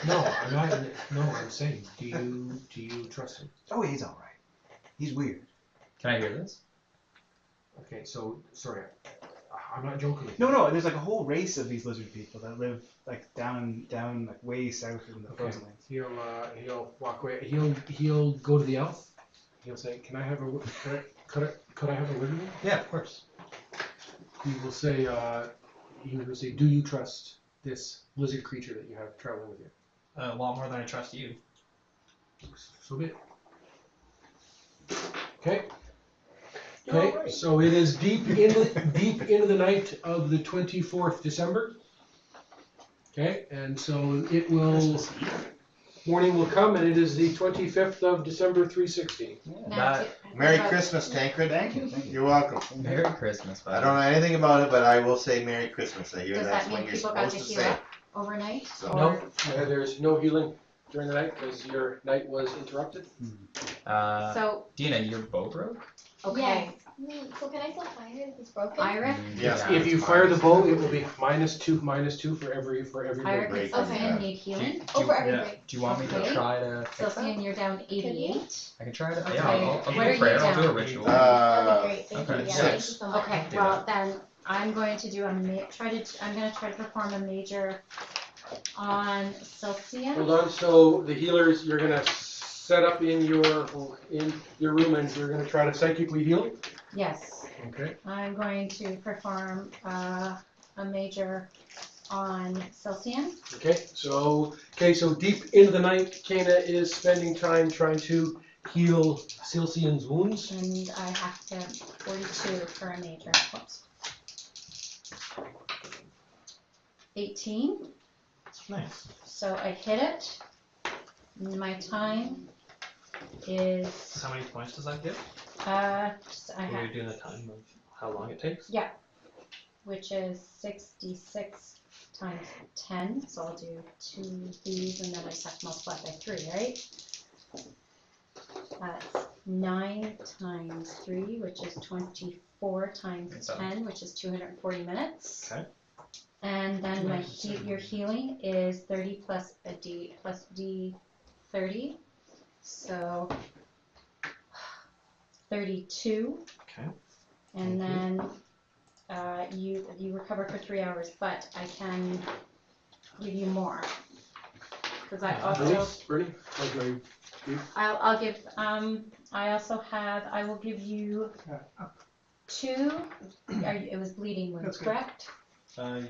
no, I'm not. No, I'm saying, do you trust him? Oh, he's all right. He's weird. Can I hear this? Okay, so sorry, I'm not joking. No. There's like a whole race of these lizard people that live like down like way south in the Okay. frozen lands. He'll walk away. He'll go to the elf. He'll say, "Can I have a could I have a word with you?" Yeah, of course. He will say, "Do you trust this lizard creature that you have traveling with you?" A lot more than I trust you. So be it. Okay. Okay. So it is deep into the night of the 24th December. Okay, and so it will. Morning will come, and it is the 25th of December, 360. Merry Christmas, Tancred. Thank you. You're welcome. Merry Christmas, buddy. I don't know anything about it, but I will say Merry Christmas. I hear Does that's that when mean you're people got supposed to to heal say. up overnight? So- Or There's no healing during the night because your night was interrupted. so Dina, your bow broke? Okay. So can I still fire if it's broken? Ira, Yeah. If you fire the bow, it will be -2 for every Ira, break. can Okay. Celsian need healing? Oh, for every Yeah. break. Do you want me to Okay. try to fix that? Celsian, you're down 88. I can try to. Okay. Yeah, I'll What do are a you prayer. I'll do a down? ritual. That'd be great. Thank okay. you. Yeah, Six. thank you so much. Okay, do well then I'm going to do a I'm gonna try to perform a major on Celsian. Hold on. So the healers, you're gonna set up in your room, and you're gonna try to psychically heal. Yes, Okay. I'm going to perform a major on Celsian. Okay. So deep into the night, Kana is spending time trying to heal Silcian's wounds. And I have to 42 for a major. Whoops. 18. Nice. So I hit it. My time is How many points does that give? I When have, you're doing the time of how long it takes? which is 66 times 10. So I'll do 2 of these, and then I just have to multiply by 3, right? That's 9 times 3, which is 24 times 10, which is 240 minutes. Okay. And then your healing is 30 plus a D plus D 30. So 32. Okay. And then you recover for 3 hours, but I can give you more. Because I also Ready? Okay. I'll give I also have I will give you 2 it was bleeding wounds, That's good. correct? No.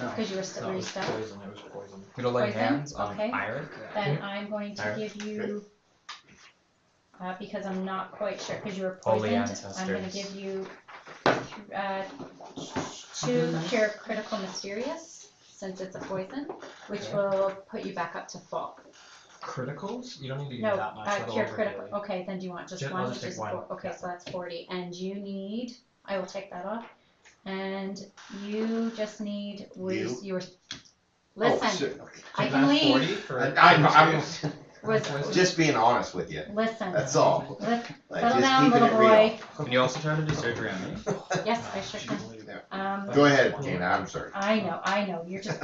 Because you were still No, it was stuck. poison. It was poison. I'm gonna lay Poison? hands on Okay. Ira. Then I'm going to Alright. give you because I'm not quite sure because you were Holy poisoned. I'm going to ancestors. give you 2 cure critical mysterious since it's a poison, which Okay. will put you back up to full. Criticals? You don't need to give No, me that much. That'll cure overkill critical. it. Okay, then do you want just I'll one? just which take is one. 4? Okay, Yeah. so that's 40. And you need, I will take that off. And you just need, you were, listen, Oh, shit. I So can that's leave. 40 for I'm Was, just being honest with you. listen, That's all. Let, Like, settle just down, keeping little it boy. Can you also try to do surgery on me? Yes, I sure can. Go ahead, Dana. I'm sorry. I know, you're just,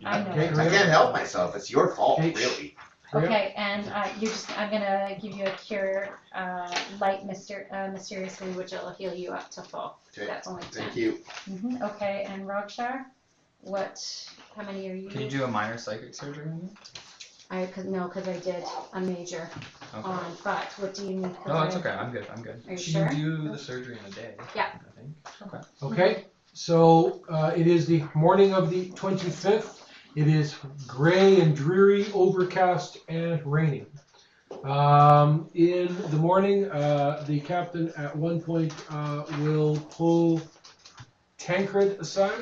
I know. Okay, I can't help myself. It's your fault, Okay. really. Okay, and I'm gonna give you a cure, light mysteriously, which will heal you up to full. Okay. That's only 10. Thank you. Okay, and Rogshar, how many are you? Can you do a minor psychic surgery on me? Cause I did a major Okay. on, but what do you need? 'Cause No, it's I- okay. I'm good. I'm good. Are you She sure? can do the surgery in a day. Yeah. I think. Okay, so it is the morning of the 25th. It is gray and dreary, overcast and raining. In the morning, the captain at one point will pull Tancred aside.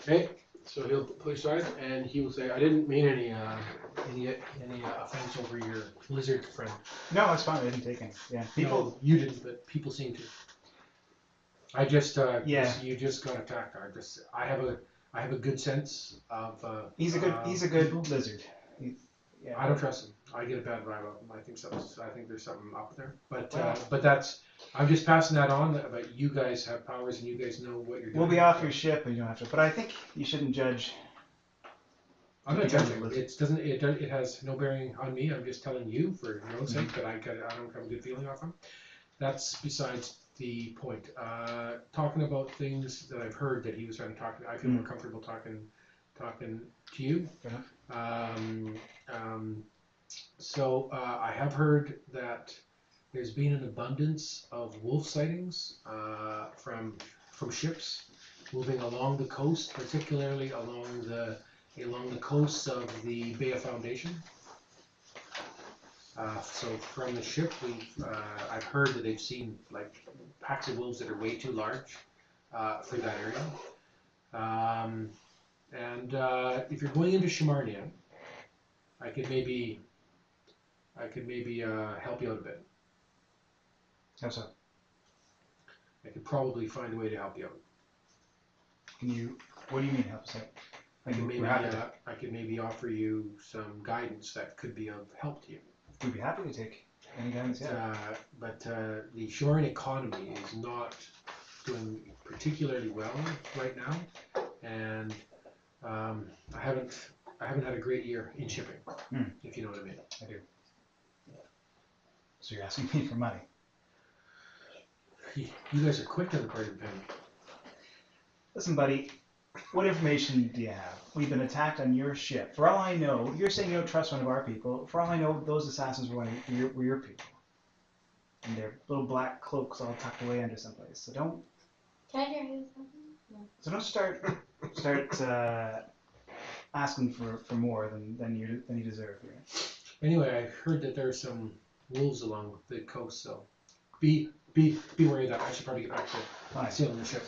Okay, so he'll pull you aside and he will say, "I didn't mean any offense over your lizard friend." No, it's fine. I didn't take any. Yeah. People. No, you didn't, but people seem to. I just Yeah. you just got attacked. I have a good sense of. He's a good lizard. Yeah. I don't trust him. I get a bad vibe of him. I think there's something up there. But Well. I'm just passing that on. But you guys have powers and you guys know what you're doing. We'll be off your ship, and you don't have to. But I think you shouldn't judge. I'm not You don't judging. listen. It has no bearing on me. I'm just telling you for your own sake that I don't have a good feeling off him. That's besides the point. Talking about things that I've heard that he was trying to talk. I feel more comfortable talking to you. Fair enough. So I have heard that there's been an abundance of wolf sightings from ships moving along the coast, particularly along the coasts of the Bay of Foundation. So from the ship, I've heard that they've seen like packs of wolves that are way too large for that area. And if you're going into Shamarnia, I could maybe I could maybe help you out a bit. How so? I could probably find a way to help you out. Can you? What do you mean help us out? I could maybe We're happy to, I could maybe offer you some guidance that could be of help to you. we'd be happy to take any guidance. Yeah. But the Shoreline economy is not doing particularly well right now, and I haven't had a great year in shipping, if you know what I mean. I do. So you're asking me for money? You guys are quick to the party, pen. Listen, buddy. What information do you have? We've been attacked on your ship. For all I know, you're saying you don't trust one of our people. For all I know, those assassins were your people. And their little black cloaks all tucked away under someplace. So don't. Can I hear his? No. So don't start asking for more than you deserve here. Anyway, I heard that there's some wolves along the coast, so be wary of that. I should probably get back to Fine. sailing the ship.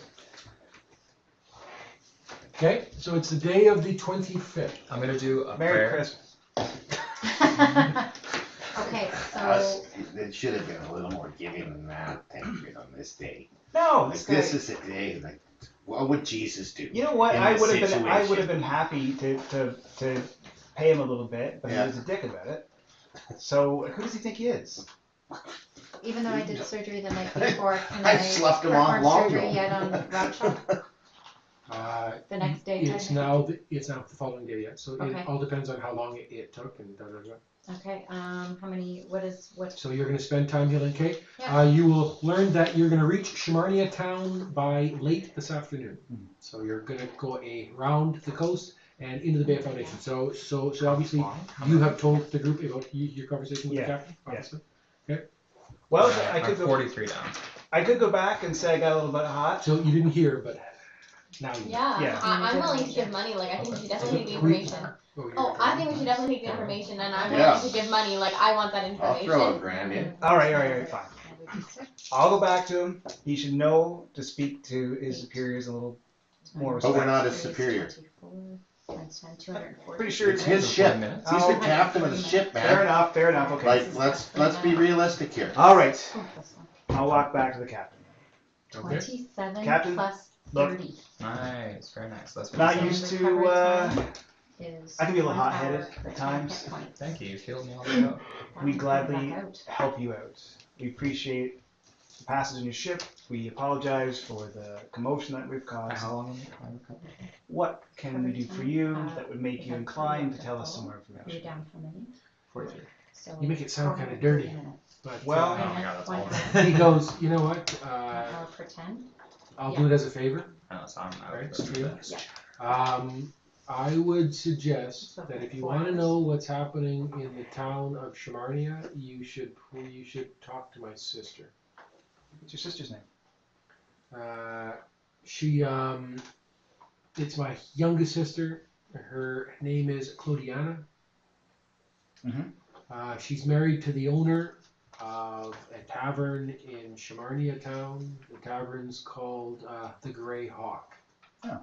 Okay, so it's the day of the 25th. I'm gonna do a Merry prayer. Christmas. Okay, so Us, it should have been a little more giving than that. Thank you on this day. No, Like, this this guy. is a day. Like, what would Jesus do? You know what? in I this would have situation? been happy to pay him a little bit, but Yeah. he was a dick about it. So who does he think he is? even though I did surgery the night before, and I I sloughed him on performed long surgery ago. yet on Roundshot the next day. It's now the following day yet, so Okay. it all depends on how long it took and da da da. Okay, how many, what? So you're going to spend time healing Kate. Yeah. You will learn that you're going to reach Shamarnia town by late this afternoon. So you're going to go around the coast and into the Bay of Foundation. So obviously you have told the group about your conversation with Yeah. the captain, obviously. Well, I'm I could go. 43 down. I could go back and say I got a little bit hot. So you didn't hear, but now you know. Yeah, Yeah. I'm willing to give money. Like, I think we should definitely take the information. you're Oh, gonna- I think we should definitely take the information, and I'm Yeah. willing to give money. Like, I want that I'll information. throw a grand in. All right, fine. I'll go back to him. He should know to speak to his superiors a little more But we're respect. not his superior. Pretty sure It's his ship. minutes. He's the Oh. captain of the ship, Fair man. enough. Okay. Like, let's be realistic here. All right. I'll walk back to the captain. Okay. 27 Captain, plus look. 30 Nice, very nice. That's Not pretty used solid. to. is I can be a little 1 hot-headed hour per at 10 times. hit points. Thank you. You healed me all the way up. We Back gladly out. help you out. We appreciate the passage in your ship. We apologize for the commotion that we've caused. How long am I recovered? What can we do for you that would make you If inclined to I'm tell us full, some more You're information? down how many? 43. So You make it sound four kinda hours, dirty. 30 minutes. But Well- Oh my god, that's One awful. he goes, you know what? 1 hour per 10. I'll do it as a favor. I know, so I'm out. Right, but- straight up. Yeah. I would suggest that if you want to know what's happening in the town of Shamarnia, you should talk to my sister. What's your sister's name? It's my youngest sister. Her name is Claudiana. She's married to the owner of a tavern in Shamarnia town. The tavern's called the Grey Hawk. Oh.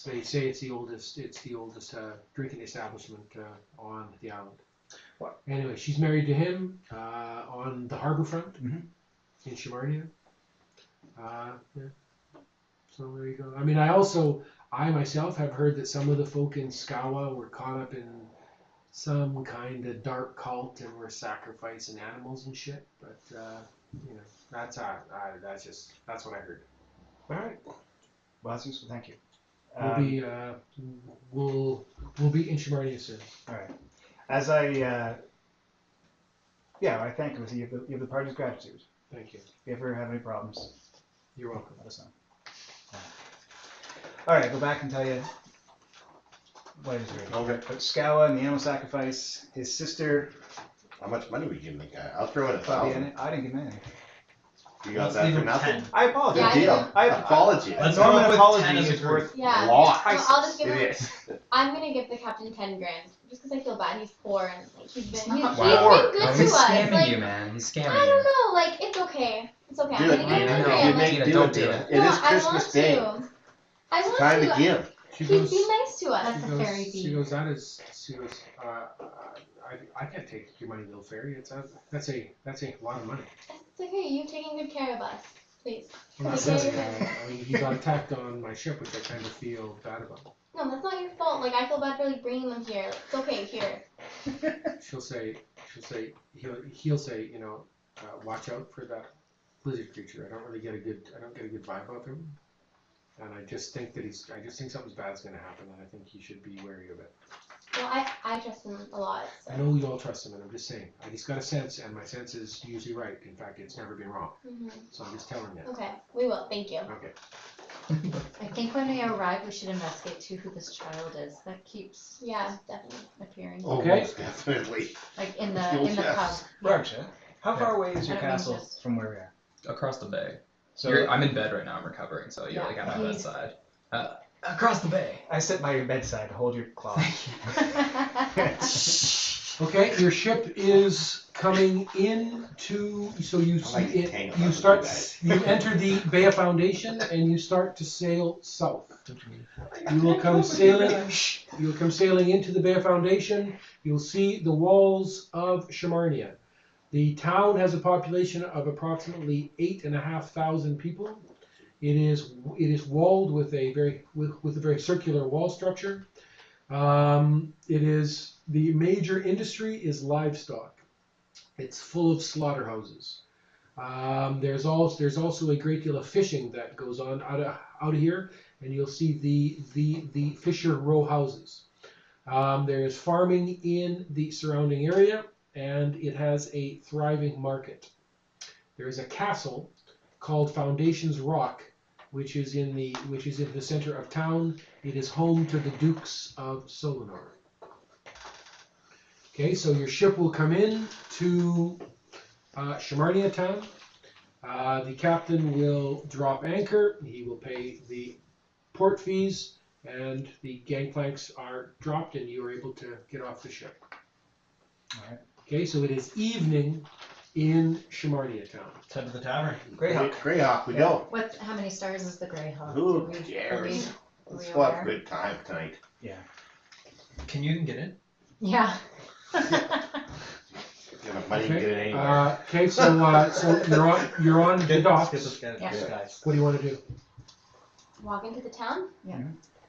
They say it's the oldest drinking establishment on the island. What? Anyway, she's married to him on the harbor front in Shamarnia. Yeah. So there you go. I mean, I myself have heard that some of the folk in Skawa were caught up in some kind of dark cult and were sacrificing animals and shit. But that's what I heard. All right. Well, that's useful. Thank you. We'll be in Shamarnia soon. All right. As I thank you. You have the party's gratitude. Thank you. If you ever have any problems, You're welcome. let us know. All right, go back and tell you what it is really. Okay. But Skawa and the animal sacrifice, his sister, How much money we give the guy? I'll throw in Fabienne. 1,000. I didn't give him anything. You got Let's that leave for him nothing? 10. I apologize. Good Yeah, deal. I- Apology. Let's Norman go with apology 10 as a is group. worth Yeah. Lot. So I'll just give It him. is. I'm gonna give the captain 10 grand just because I feel bad. He's poor and like he's been Wow. he's been good No, to he's us. scamming Like you, man. He's scamming I you. don't know. Like it's okay. It's okay. Do I'm it. gonna give him I 10 know. grand. You Like, make it. Do Don't it, do do it. it. It no, is I Christmas want Day. to. I want Time to. to give. She He's goes. being nice to us. That's a fairy She bee. goes. That is. She goes. I can't take your money, little fairy. That's a lot of money. It's okay. You've taken good care of us. Please. Well, not Can we really. carry I mean, he got attacked on my ship, which I kind of feel bad about. No, that's not your fault. Like, I feel bad for, like, bringing them here. It's okay. Here. She'll say. He'll say. You know, watch out for that lizard creature. I don't get a good vibe off him. And I just think something's bad's going to happen, and I think he should be wary of it. Well, I trust him a lot. So. I know you all trust him, and I'm just saying. He's got a sense, and my sense is usually right. In fact, it's never been wrong. Mhm. So I'm just telling you. Okay, we will. Thank you. Okay. I think when we arrive, we should investigate too who this child is that keeps Yeah, definitely. appearing, Oh, Okay. most definitely. like in the Yes. pub. Raksha, how far away is your I don't mean castle just- from where we are? Across the bay. So I'm in bed right now. I'm recovering, so you're like at my He's- bedside. across the bay. I sit by your bedside to hold your claw. Okay, your ship is coming into. So you I like see to hang it. up You on start. you You enter the Bay of Foundation, and you start to sail south. You will come sailing. You will come sailing into the Bay of Foundation. You'll see the walls of Shamarnia. The town has a population of approximately 8,500 people. It is walled with a very circular wall structure. It is the major industry is livestock. It's full of slaughterhouses. There's also a great deal of fishing that goes on out of here, and you'll see the fisher row houses. There's farming in the surrounding area, and it has a thriving market. There is a castle called Foundation's Rock, which is in the center of town. It is home to the Dukes of Solinor. Okay, so your ship will come in to Shamarnia town. The captain will drop anchor. He will pay the port fees, and the gangplanks are dropped, and you are able to get off the ship. All right. Okay, so it is evening in Shamarnia town. Let's head to the tavern. Greyhawk. Greyhawk, we go. How many stars is the Greyhawk? Who Do we- cares? are Let's we have a aware? good time tonight. Can you even get in? Yeah. Get my money, Okay. get it anywhere. Okay, so you're on the Let's docks. get this guy Yeah. disguised. What do you want to do? Walk into the town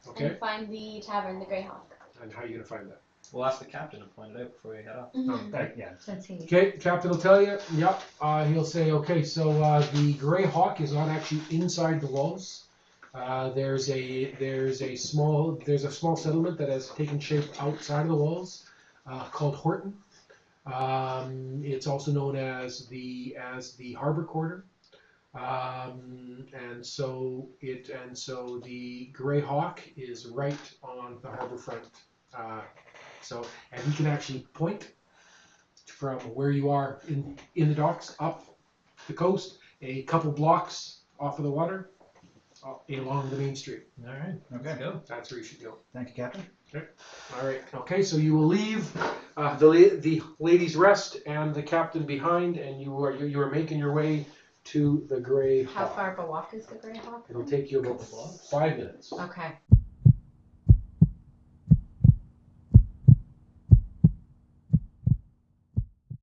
Okay, and find the tavern, the Greyhawk. and how are you gonna find that? We'll ask the captain to point it out before we head off. Mhm. Yeah. Since he. Okay, captain will tell you. Yep. He'll say, okay, so the Grey Hawk is not actually inside the walls. There's a small settlement that has taken shape outside of the walls, called Horton. It's also known as the Harbor Quarter. And so the Grey Hawk is right on the harbor front. And he can actually point from where you are in the docks up the coast, a couple blocks off of the water, along the main street. All right. Okay. Go. That's where you should go. Thank you, Captain. All right. Okay, so you will leave the ladies' rest and the captain behind, and you are making your way to the Grey How Hawk. far of a walk is the Greyhawk? It'll take you about 5 minutes. Okay.